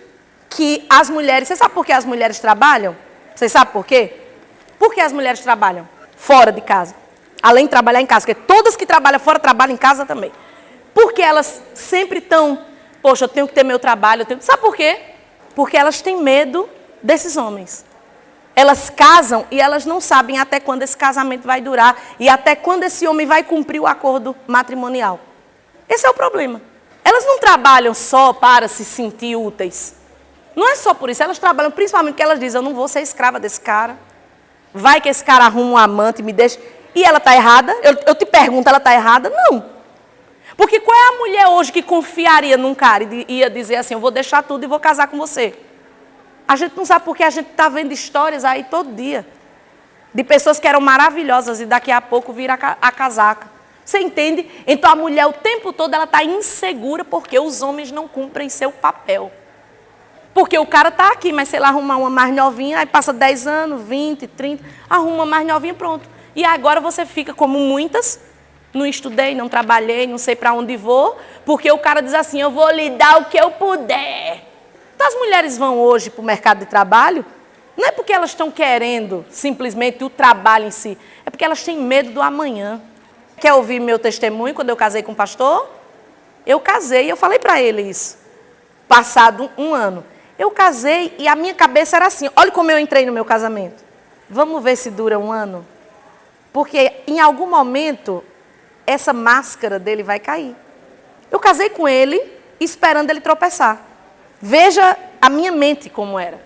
que as mulheres... Você sabe por que as mulheres trabalham? Você sabe por quê? Por que as mulheres trabalham fora de casa? Além de trabalhar em casa, porque todas que trabalham fora trabalham em casa também. Porque elas sempre estão... Poxa, eu tenho que ter meu trabalho. Sabe por quê? Porque elas têm medo desses homens. Elas casam e elas não sabem até quando esse casamento vai durar e até quando esse homem vai cumprir o acordo matrimonial. Esse é o problema. Elas não trabalham só para se sentir úteis. Não é só por isso. Elas trabalham principalmente porque elas dizem, eu não vou ser escrava desse cara. Vai que esse cara arruma um amante e me deixa... E ela está errada? Eu te pergunto, ela está errada? Não. Porque qual é a mulher hoje que confiaria num cara e ia dizer assim, eu vou deixar tudo e vou casar com você? A gente não sabe porque a gente está vendo histórias aí todo dia. De pessoas que eram maravilhosas e daqui a pouco vira a casaca. Você entende? Então a mulher o tempo todo ela está insegura porque os homens não cumprem seu papel. Porque o cara está aqui, mas sei lá, arrumar uma mais novinha, aí passa 10 anos, 20, 30, arruma uma mais novinha, pronto. E agora você fica como muitas, não estudei, não trabalhei, não sei para onde vou, porque o cara diz assim, eu vou lhe dar o que eu puder. Então as mulheres vão hoje para o mercado de trabalho, não é porque elas estão querendo simplesmente o trabalho em si, é porque elas têm medo do amanhã. Quer ouvir meu testemunho quando eu casei com o pastor? Eu casei, eu falei para ele isso, passado um ano. Eu casei e a minha cabeça era assim, olha como eu entrei no meu casamento. Vamos ver se dura um ano? Porque em algum momento, essa máscara dele vai cair. Eu casei com ele, esperando ele tropeçar. Veja a minha mente como era.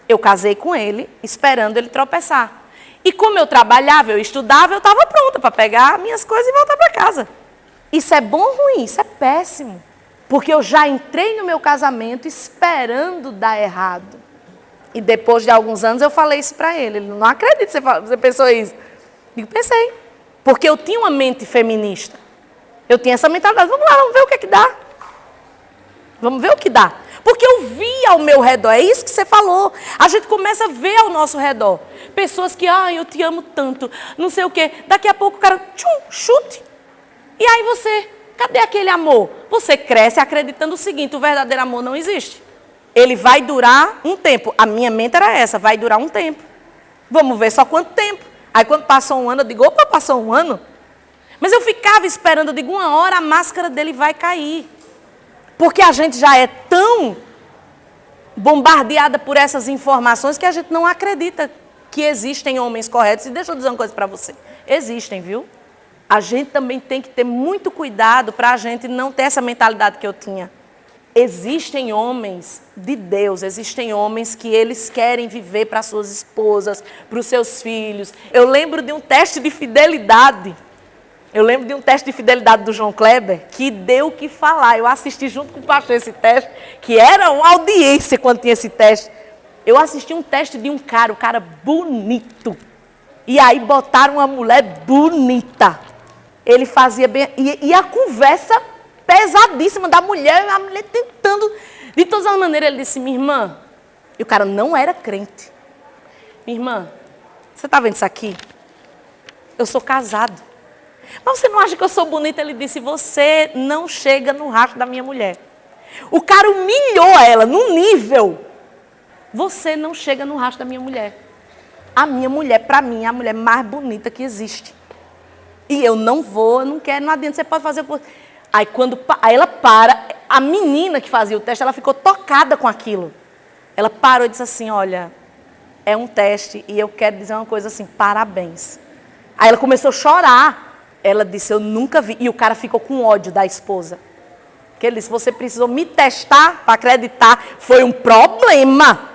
Eu casei com ele, esperando ele tropeçar. E como eu trabalhava, eu estudava, eu estava pronta para pegar minhas coisas e voltar para casa. Isso é bom ou ruim? Isso é péssimo. Porque eu já entrei no meu casamento esperando dar errado. E depois de alguns anos eu falei isso para ele. Ele não acredita que você pensou isso. Eu pensei. Porque eu tinha uma mente feminista. Eu tinha essa mentalidade. Vamos lá, vamos ver o que é que dá. Vamos ver o que dá. Porque eu vi ao meu redor. É isso que você falou. A gente começa a ver ao nosso redor. Pessoas que, eu te amo tanto. Não sei o quê. Daqui a pouco o cara, chute. E aí você, cadê aquele amor? Você cresce acreditando o seguinte, o verdadeiro amor não existe. Ele vai durar um tempo. A minha mente era essa, vai durar um tempo. Vamos ver só quanto tempo. Aí quando passou um ano, eu digo, opa, passou um ano? Mas eu ficava esperando, eu digo, uma hora a máscara dele vai cair. Porque a gente já é tão bombardeada por essas informações que a gente não acredita que existem homens corretos. E deixa eu dizer uma coisa para você. Existem, viu? A gente também tem que ter muito cuidado para a gente não ter essa mentalidade que eu tinha. Existem homens de Deus, existem homens que eles querem viver para suas esposas, para os seus filhos. Eu lembro de um teste de fidelidade. Do João Kleber, que deu o que falar. Eu assisti junto com o pastor esse teste, que era uma audiência quando tinha esse teste. Eu assisti um teste de um cara bonito. E aí botaram uma mulher bonita. Ele fazia bem... E a conversa pesadíssima da mulher, a mulher tentando... De todas as maneiras, ele disse, minha irmã... E o cara não era crente. Minha irmã, você está vendo isso aqui? Eu sou casado. Mas você não acha que eu sou bonita? Ele disse, você não chega no rastro da minha mulher. O cara humilhou ela num nível. Você não chega no rastro da minha mulher. A minha mulher, para mim, é a mulher mais bonita que existe. E eu não vou, eu não quero, não adianta, você pode fazer... Aí ela para, a menina que fazia o teste, ela ficou tocada com aquilo. Ela parou e disse assim, olha, é um teste e eu quero dizer uma coisa assim, parabéns. Aí ela começou a chorar. Ela disse, eu nunca vi. E o cara ficou com ódio da esposa. Porque ele disse, você precisou me testar para acreditar. Foi um problema.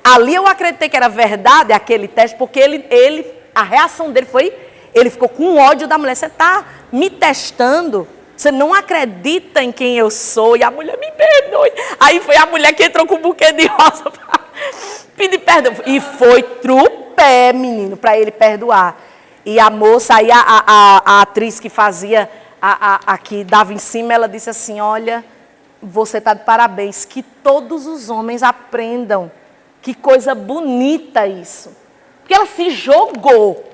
Ali eu acreditei que era verdade aquele teste, porque a reação dele foi, ele ficou com ódio da mulher. Você está me testando? Você não acredita em quem eu sou? E a mulher, me perdoe. Aí foi a mulher que entrou com um buquê de rosa para pedir perdão. E foi trupé, menino, para ele perdoar. E a moça, aí a atriz que fazia, a que dava em cima, ela disse assim, olha, você está de parabéns, que todos os homens aprendam. Que coisa bonita isso. Porque ela se jogou.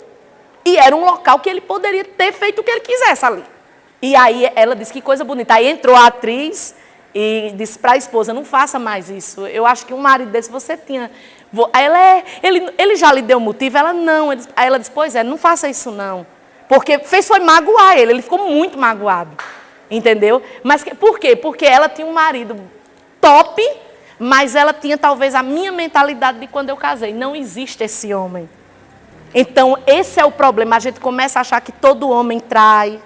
E era um local que ele poderia ter feito o que ele quisesse ali. E aí ela disse, que coisa bonita. Aí entrou a atriz e disse para a esposa, não faça mais isso. Eu acho que um marido desse você tinha... Aí ele já lhe deu motivo? Ela não. Aí ela disse, pois é, não faça isso não. Porque foi magoar ele ficou muito magoado. Entendeu? Mas por quê? Porque ela tinha um marido top, mas ela tinha talvez a minha mentalidade de quando eu casei. Não existe esse homem. Então, esse é o problema. A gente começa a achar que todo homem trai.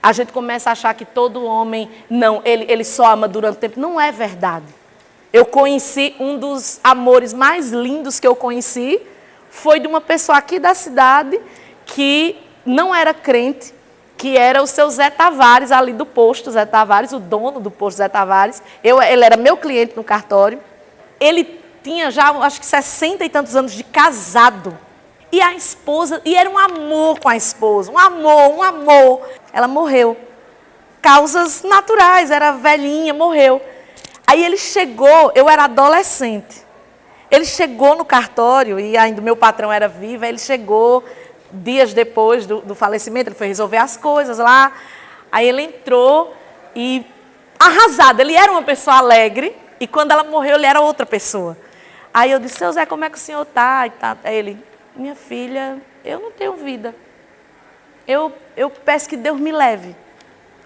A gente começa a achar que todo homem, não, ele só ama durante o tempo. Não é verdade. Eu conheci um dos amores mais lindos que eu conheci, foi de uma pessoa aqui da cidade que não era crente, que era o seu Zé Tavares, ali do posto Zé Tavares, o dono do posto Zé Tavares. Ele era meu cliente no cartório. Ele tinha já, acho que 60 e tantos anos de casado. E a esposa, e era um amor com a esposa, um amor. Ela morreu. Causas naturais, era velhinha, morreu. Aí ele chegou, eu era adolescente. Ele chegou no cartório, e ainda o meu patrão era vivo, aí ele chegou dias depois do falecimento, ele foi resolver as coisas lá. Aí ele entrou e arrasado, ele era uma pessoa alegre, e quando ela morreu, ele era outra pessoa. Aí eu disse, seu Zé, como é que o senhor está? Aí ele, minha filha, eu não tenho vida. Eu peço que Deus me leve.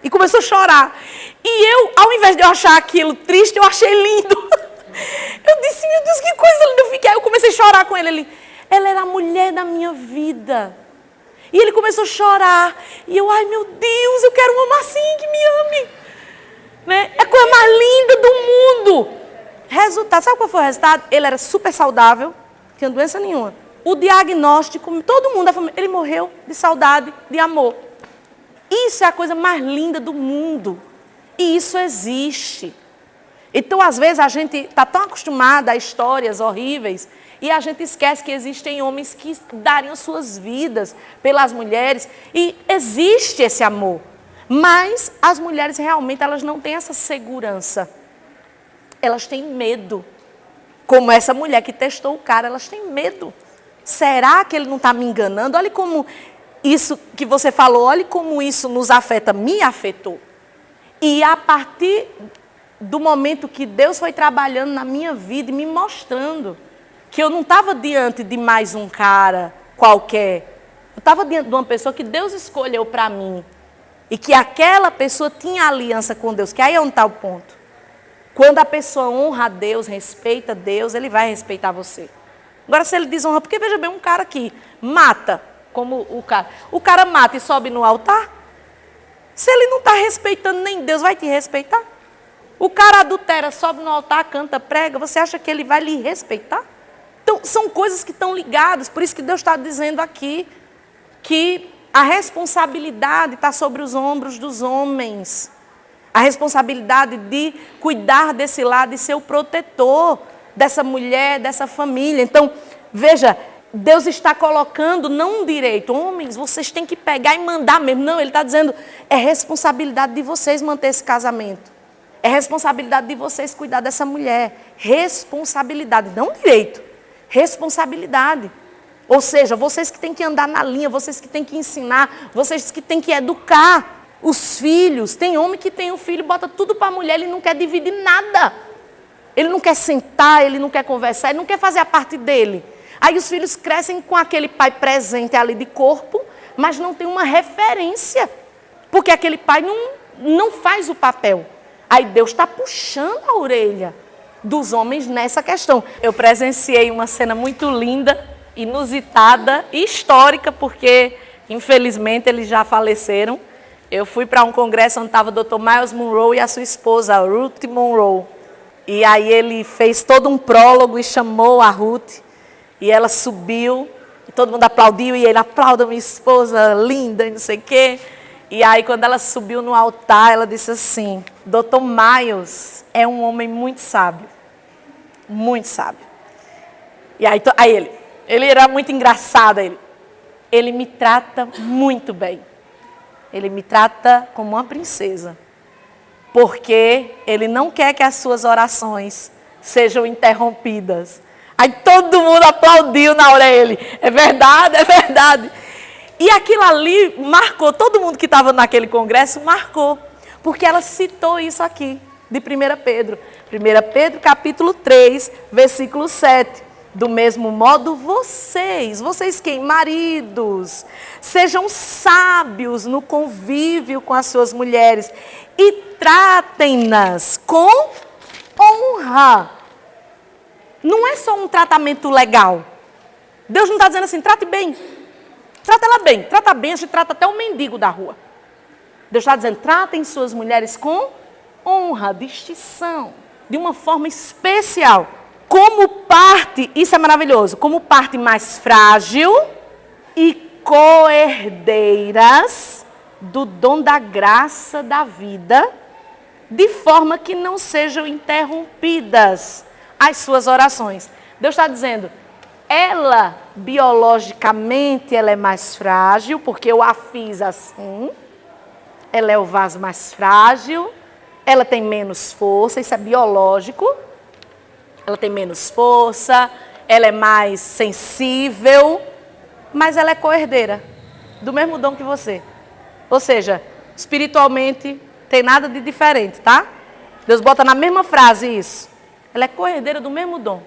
E começou a chorar. E eu, ao invés de eu achar aquilo triste, eu achei lindo. Eu disse, meu Deus, que coisa linda. Aí eu comecei a chorar com ele. Ela era a mulher da minha vida. E ele começou a chorar. E eu, ai meu Deus, eu quero um homem assim que me ame. Né? É a coisa mais linda do mundo. Resultado, sabe qual foi o resultado? Ele era super saudável, não tinha doença nenhuma. O diagnóstico, todo mundo da família, ele morreu de saudade, de amor. Isso é a coisa mais linda do mundo. E isso existe. Então, às vezes, a gente está tão acostumada a histórias horríveis e a gente esquece que existem homens que dariam suas vidas pelas mulheres. E existe esse amor. Mas as mulheres realmente elas não têm essa segurança. Elas têm medo. Como essa mulher que testou o cara, elas têm medo. Será que ele não está me enganando? Olha como isso que você falou, olha como isso nos afeta, me afetou. E a partir do momento que Deus foi trabalhando na minha vida e me mostrando que eu não estava diante de mais um cara qualquer. Eu estava diante de uma pessoa que Deus escolheu para mim. E que aquela pessoa tinha aliança com Deus, que aí é onde está o ponto. Quando a pessoa honra a Deus, respeita Deus, ele vai respeitar você. Agora, se ele desonra, porque veja bem, um cara que mata, como o cara mata e sobe no altar, se ele não está respeitando nem Deus, vai te respeitar? O cara adultera, sobe no altar, canta, prega, você acha que ele vai lhe respeitar? Então, são coisas que estão ligadas, por isso que Deus está dizendo aqui que a responsabilidade está sobre os ombros dos homens. A responsabilidade de cuidar desse lado e ser o protetor dessa mulher, dessa família. Então, veja, Deus está colocando não um direito. Homens, vocês têm que pegar e mandar mesmo. Não, Ele está dizendo, é responsabilidade de vocês manter esse casamento. É responsabilidade de vocês cuidar dessa mulher. Responsabilidade, não direito. Responsabilidade. Ou seja, vocês que têm que andar na linha, vocês que têm que ensinar, vocês que têm que educar os filhos. Tem homem que tem um filho, bota tudo para a mulher, ele não quer dividir nada. Ele não quer sentar, ele não quer conversar, ele não quer fazer a parte dele. Aí os filhos crescem com aquele pai presente ali de corpo, mas não tem uma referência. Porque aquele pai não faz o papel. Aí Deus está puxando a orelha. dos homens nessa questão. Eu presenciei uma cena muito linda, inusitada e histórica, porque infelizmente eles já faleceram. Eu fui para um congresso onde estava o Dr. Myles Munroe e a sua esposa, Ruth Munroe. E aí ele fez todo um prólogo e chamou a Ruth. E ela subiu, e todo mundo aplaudiu, e ele aplauda minha esposa, linda, e não sei o quê. E aí quando ela subiu no altar, ela disse assim: Dr. Myles é um homem muito sábio. Muito sábio. E aí ele era muito engraçado, ele me trata muito bem. Ele me trata como uma princesa. Porque ele não quer que as suas orações sejam interrompidas. Aí todo mundo aplaudiu na hora dele. É verdade, é verdade. E aquilo ali marcou, todo mundo que estava naquele congresso marcou. Porque ela citou isso aqui, de 1 Pedro. 1 Pedro capítulo 3, versículo 7. Do mesmo modo, vocês quem? Maridos, sejam sábios no convívio com as suas mulheres e tratem-nas com honra. Não é só um tratamento legal. Deus não está dizendo assim, trate bem. Trata ela bem. Trata bem, a gente trata até o mendigo da rua. Deus está dizendo, tratem suas mulheres com honra, distinção, de uma forma especial. Como parte, isso é maravilhoso, como parte mais frágil e coerdeiras do dom da graça da vida, de forma que não sejam interrompidas as suas orações. Deus está dizendo, ela biologicamente ela é mais frágil, porque eu a fiz assim, ela é o vaso mais frágil, ela tem menos força, isso é biológico. Ela tem menos força, ela é mais sensível, mas ela é coerdeira, do mesmo dom que você. Ou seja, espiritualmente, tem nada de diferente, tá? Deus bota na mesma frase isso. Ela é coerdeira do mesmo dom.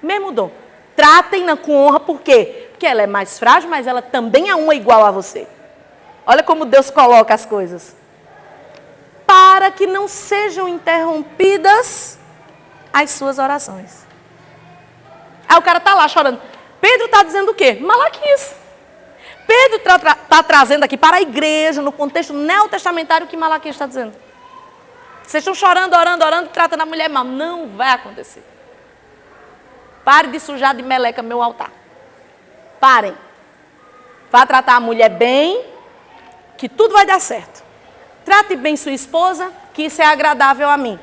Mesmo dom. Tratem-na com honra, por quê? Porque ela é mais frágil, mas ela também é uma igual a você. Olha como Deus coloca as coisas. Para que não sejam interrompidas as suas orações. Aí o cara está lá chorando. Pedro está dizendo o quê? Malaquias. Pedro está trazendo aqui para a igreja, no contexto neotestamentário, o que Malaquias está dizendo. Vocês estão chorando, orando, tratando a mulher mal. Não vai acontecer. Pare de sujar de meleca meu altar. Parem. Vá tratar a mulher bem, que tudo vai dar certo. Trate bem sua esposa, que isso é agradável a mim.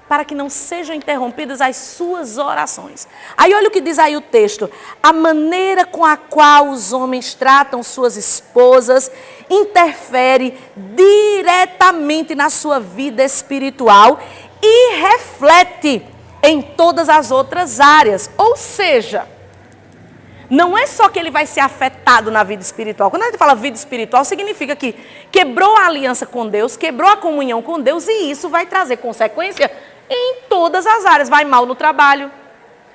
Para que não sejam interrompidas as suas orações. Aí olha o que diz aí o texto. A maneira com a qual os homens tratam suas esposas interfere diretamente na sua vida espiritual e reflete em todas as outras áreas. Ou seja, não é só que ele vai ser afetado na vida espiritual. Quando a gente fala vida espiritual, significa que quebrou a aliança com Deus, quebrou a comunhão com Deus e isso vai trazer consequência em todas as áreas. Vai mal no trabalho,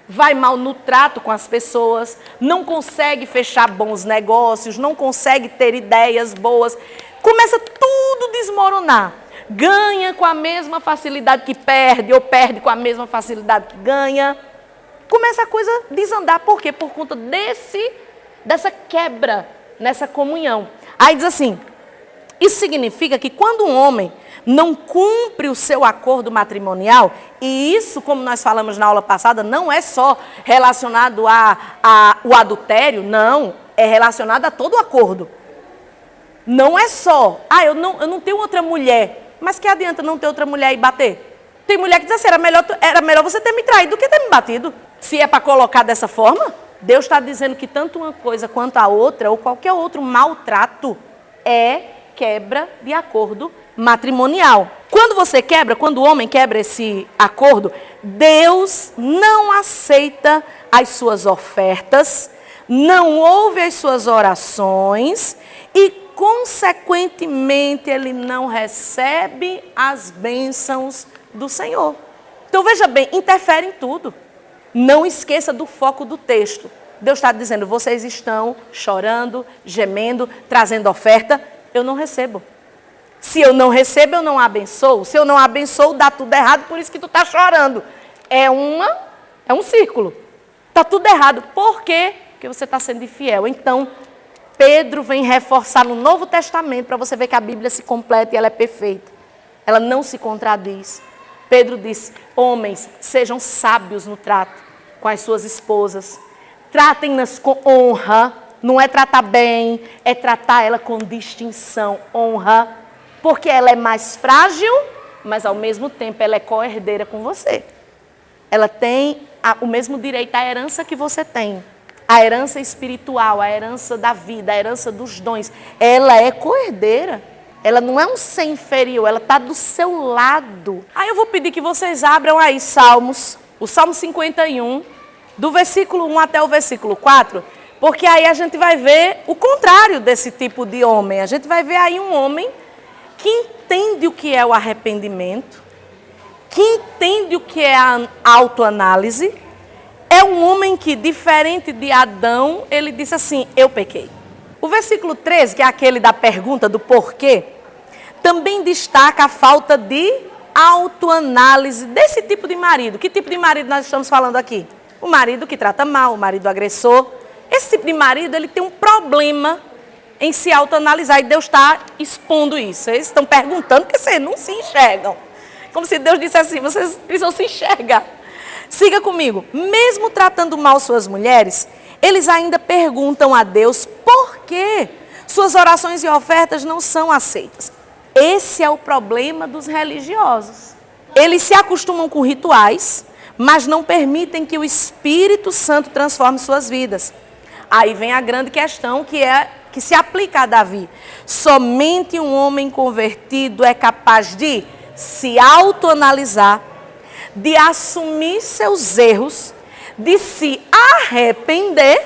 vai mal no trato com as pessoas, não consegue fechar bons negócios, não consegue ter ideias boas. Começa tudo a desmoronar. Ganha com a mesma facilidade que perde, ou perde com a mesma facilidade que ganha. Começa a coisa a desandar. Por quê? Por conta dessa quebra nessa comunhão. Aí diz assim, isso significa que quando um homem não cumpre o seu acordo matrimonial, e isso, como nós falamos na aula passada, não é só relacionado ao adultério, não, é relacionado a todo acordo. Não é só, eu não tenho outra mulher, mas que adianta não ter outra mulher e bater? Tem mulher que diz assim, era melhor você ter me traído do que ter me batido. Se é para colocar dessa forma, Deus está dizendo que tanto uma coisa quanto a outra, ou qualquer outro maltrato, é quebra de acordo matrimonial. Quando o homem quebra esse acordo, Deus não aceita as suas ofertas, não ouve as suas orações e, consequentemente, ele não recebe as bênçãos do Senhor. Então, veja bem, interfere em tudo. Não esqueça do foco do texto. Deus está dizendo, vocês estão chorando, gemendo, trazendo oferta, eu não recebo. Se eu não recebo, eu não abençoo. Se eu não abençoo, dá tudo errado, por isso que tu está chorando. É um círculo. Está tudo errado. Por quê? Porque você está sendo infiel. Então, Pedro vem reforçar no Novo Testamento para você ver que a Bíblia se completa e ela é perfeita. Ela não se contradiz. Pedro disse, homens, sejam sábios no trato com as suas esposas. Tratem-nas com honra. Não é tratar bem, é tratar ela com distinção, honra. Porque ela é mais frágil, mas ao mesmo tempo ela é co-herdeira com você. Ela tem o mesmo direito à herança que você tem. A herança espiritual, a herança da vida, a herança dos dons. Ela é co-herdeira. Ela não é um ser inferior, ela está do seu lado. Aí eu vou pedir que vocês abram aí Salmos, o Salmo 51, do versículo 1 até o versículo 4, porque aí a gente vai ver o contrário desse tipo de homem. A gente vai ver aí um homem que entende o que é o arrependimento, que entende o que é a autoanálise. É um homem que, diferente de Adão, ele disse assim, eu pequei. O versículo 13, que é aquele da pergunta do porquê, também destaca a falta de autoanálise desse tipo de marido. Que tipo de marido nós estamos falando aqui? O marido que trata mal, o marido agressor. Esse tipo de marido, ele tem um problema em se autoanalisar e Deus está expondo isso. Vocês estão perguntando porque vocês não se enxergam. Como se Deus dissesse assim, vocês precisam se enxergar. Siga comigo. Mesmo tratando mal suas mulheres, eles ainda perguntam a Deus por que suas orações e ofertas não são aceitas. Esse é o problema dos religiosos. Eles se acostumam com rituais, mas não permitem que o Espírito Santo transforme suas vidas. Aí vem a grande questão que se aplica a Davi. Somente um homem convertido é capaz de se autoanalisar, de assumir seus erros, de se arrepender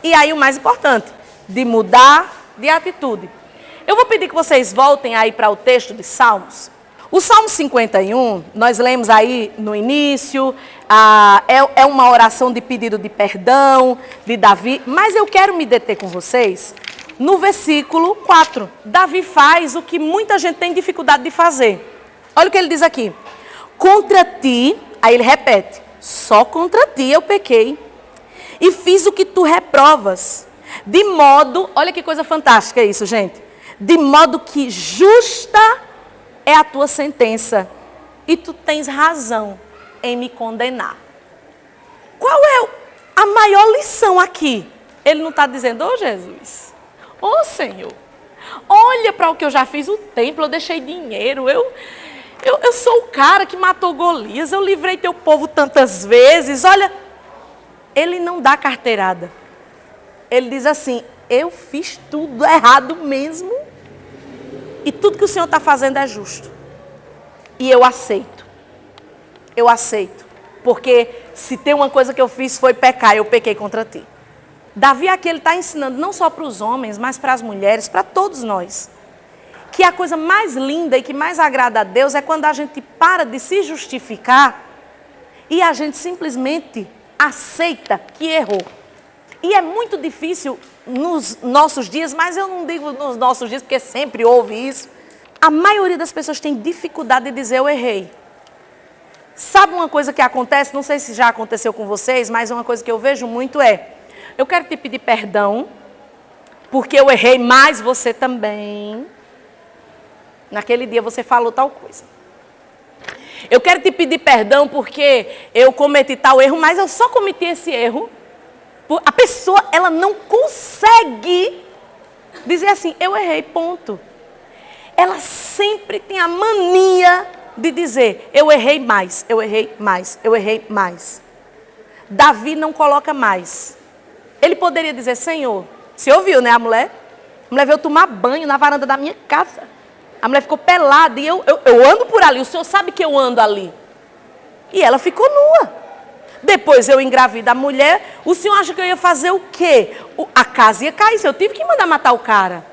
e aí o mais importante, de mudar de atitude. Eu vou pedir que vocês voltem aí para o texto de Salmos. O Salmo 51, nós lemos aí no início, é uma oração de pedido de perdão de Davi, mas eu quero me deter com vocês no versículo 4. Davi faz o que muita gente tem dificuldade de fazer. Olha o que ele diz aqui. Contra ti, aí ele repete, só contra ti eu pequei e fiz o que tu reprovas. De modo, olha que coisa fantástica isso, gente. De modo que justa é a tua sentença e tu tens razão em me condenar. Qual é a maior lição aqui? Ele não está dizendo, ô Jesus, ô Senhor, olha para o que eu já fiz, o templo, eu deixei dinheiro, eu sou o cara que matou Golias, eu livrei teu povo tantas vezes, olha. Ele não dá carteirada. Ele diz assim, eu fiz tudo errado mesmo. E tudo que o Senhor está fazendo é justo. E eu aceito. Eu aceito. Porque se tem uma coisa que eu fiz foi pecar, eu pequei contra ti. Davi aqui ele está ensinando não só para os homens, mas para as mulheres, para todos nós. Que a coisa mais linda e que mais agrada a Deus é quando a gente para de se justificar e a gente simplesmente aceita que errou. E é muito difícil nos nossos dias, mas eu não digo nos nossos dias porque sempre houve isso. A maioria das pessoas tem dificuldade de dizer eu errei. Sabe uma coisa que acontece, não sei se já aconteceu com vocês, mas uma coisa que eu vejo muito é, eu quero te pedir perdão, porque eu errei, mas você também. Naquele dia você falou tal coisa. Eu quero te pedir perdão porque eu cometi tal erro, mas eu só cometi esse erro. A pessoa, ela não consegue dizer assim, eu errei, ponto. Ela sempre tem a mania de dizer, eu errei mais, eu errei mais, eu errei mais. Davi não coloca mais. Ele poderia dizer, Senhor, você ouviu, né, a mulher? A mulher veio tomar banho na varanda da minha casa. A mulher ficou pelada e eu ando por ali, o Senhor sabe que eu ando ali. E ela ficou nua. Depois eu engravido a mulher, o Senhor acha que eu ia fazer o quê? A casa ia cair, eu tive que mandar matar o cara.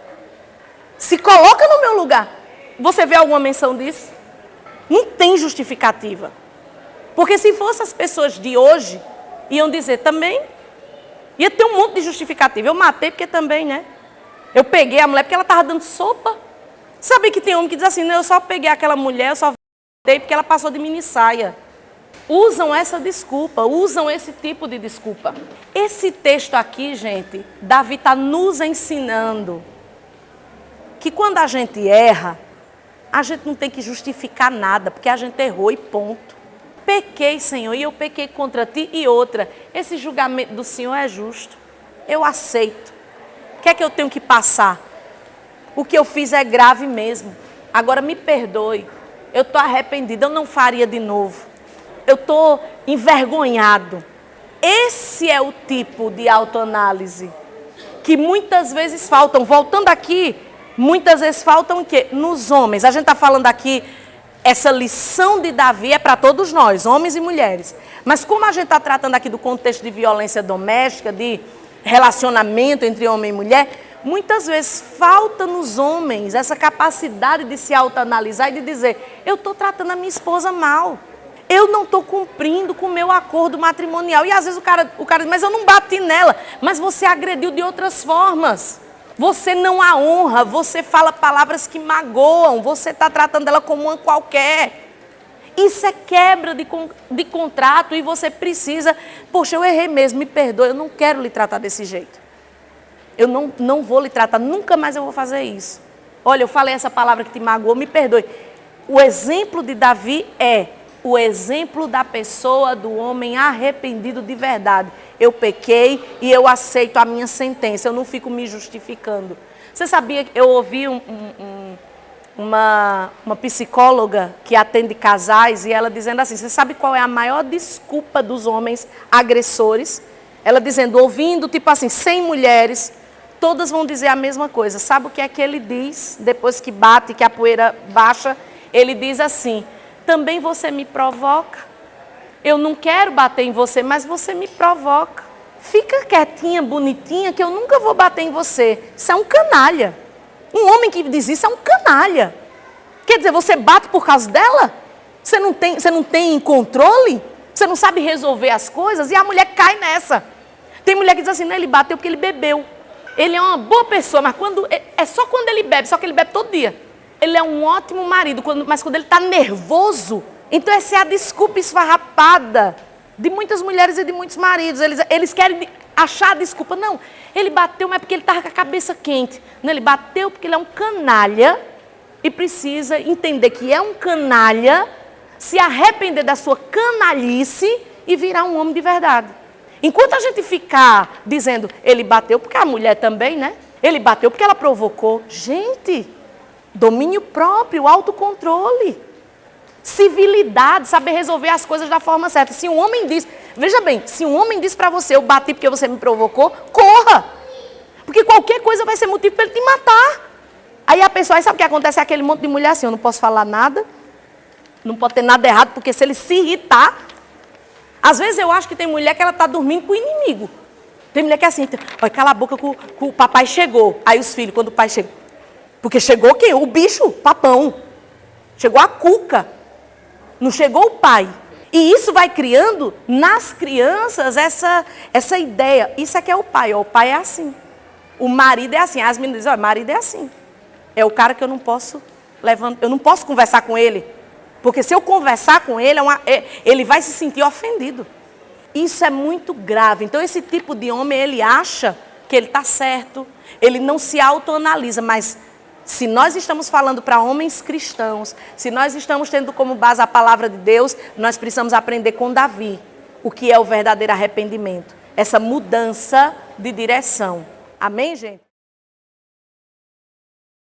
Se coloca no meu lugar. Você vê alguma menção disso? Não tem justificativa. Porque se fossem as pessoas de hoje, iam dizer também, ia ter um monte de justificativa. Eu matei porque também, né? Eu peguei a mulher porque ela estava dando sopa. Sabe que tem homem que diz assim, não, eu só peguei aquela mulher, eu só dei porque ela passou de minissaia. Usam essa desculpa, usam esse tipo de desculpa. Esse texto aqui, gente, Davi está nos ensinando que quando a gente erra, a gente não tem que justificar nada, porque a gente errou e ponto. Pequei, Senhor, e eu pequei contra ti. E outra, esse julgamento do Senhor é justo. Eu aceito. O que é que eu tenho que passar? O que eu fiz é grave mesmo. Agora me perdoe. Eu estou arrependida, eu não faria de novo. Eu estou envergonhado. Esse é o tipo de autoanálise que muitas vezes faltam. Voltando aqui, muitas vezes faltam o quê? Nos homens. A gente está falando aqui, essa lição de Davi é para todos nós, homens e mulheres. Mas como a gente está tratando aqui do contexto de violência doméstica, de relacionamento entre homem e mulher, muitas vezes falta nos homens essa capacidade de se autoanalisar e de dizer, eu estou tratando a minha esposa mal. Eu não estou cumprindo com o meu acordo matrimonial. E às vezes o cara diz, mas eu não bati nela. Mas você agrediu de outras formas. Você não a honra, você fala palavras que magoam, você está tratando ela como uma qualquer. Isso é quebra de contrato e você precisa, poxa, eu errei mesmo, me perdoe, eu não quero lhe tratar desse jeito. Eu não vou lhe tratar, nunca mais eu vou fazer isso. Olha, eu falei essa palavra que te magoou, me perdoe. O exemplo de Davi é o exemplo da pessoa, do homem arrependido de verdade. Eu pequei e eu aceito a minha sentença, eu não fico me justificando. Você sabia que eu ouvi uma psicóloga que atende casais e ela dizendo assim, você sabe qual é a maior desculpa dos homens agressores? Ela dizendo, ouvindo tipo assim, 100 mulheres, todas vão dizer a mesma coisa. Sabe o que é que ele diz? Depois que bate, que a poeira baixa, ele diz assim, também você me provoca. Eu não quero bater em você, mas você me provoca. Fica quietinha, bonitinha, que eu nunca vou bater em você. Isso é um canalha. Um homem que diz isso é um canalha. Quer dizer, você bate por causa dela? Você não tem controle? Você não sabe resolver as coisas? E a mulher cai nessa. Tem mulher que diz assim, não, ele bateu porque ele bebeu. Ele é uma boa pessoa, mas é só quando ele bebe, só que ele bebe todo dia. Ele é um ótimo marido, mas quando ele está nervoso, então essa é a desculpa esfarrapada de muitas mulheres e de muitos maridos. Eles querem achar a desculpa. Não, ele bateu, mas é porque ele estava com a cabeça quente. Não, ele bateu porque ele é um canalha e precisa entender que é um canalha, se arrepender da sua canalice e virar um homem de verdade. Enquanto a gente ficar dizendo, ele bateu porque a mulher também, né? Ele bateu porque ela provocou. Gente, domínio próprio, autocontrole, civilidade, saber resolver as coisas da forma certa. Se um homem diz, veja bem, se um homem diz para você, eu bati porque você me provocou, corra. Porque qualquer coisa vai ser motivo para ele te matar. Aí a pessoa, aí sabe o que acontece? É aquele monte de mulher assim, eu não posso falar nada, não pode ter nada errado, porque se ele se irritar, às vezes eu acho que tem mulher que ela está dormindo com o inimigo. Tem mulher que é assim, olha, cala a boca que o papai chegou. Aí os filhos, quando o pai chega, porque chegou quem? O bicho, papão. Chegou a cuca. Não chegou o pai. E isso vai criando nas crianças essa ideia. Isso é que é o pai. Ó, o pai é assim. O marido é assim. As meninas dizem, ó, o marido é assim. É o cara que eu não posso levantar. Eu não posso conversar com ele. Porque se eu conversar com ele, ele vai se sentir ofendido. Isso é muito grave. Então esse tipo de homem, ele acha que ele está certo. Ele não se autoanalisa, mas se nós estamos falando para homens cristãos, se nós estamos tendo como base a palavra de Deus, nós precisamos aprender com Davi o que é o verdadeiro arrependimento. Essa mudança de direção. Amém, gente?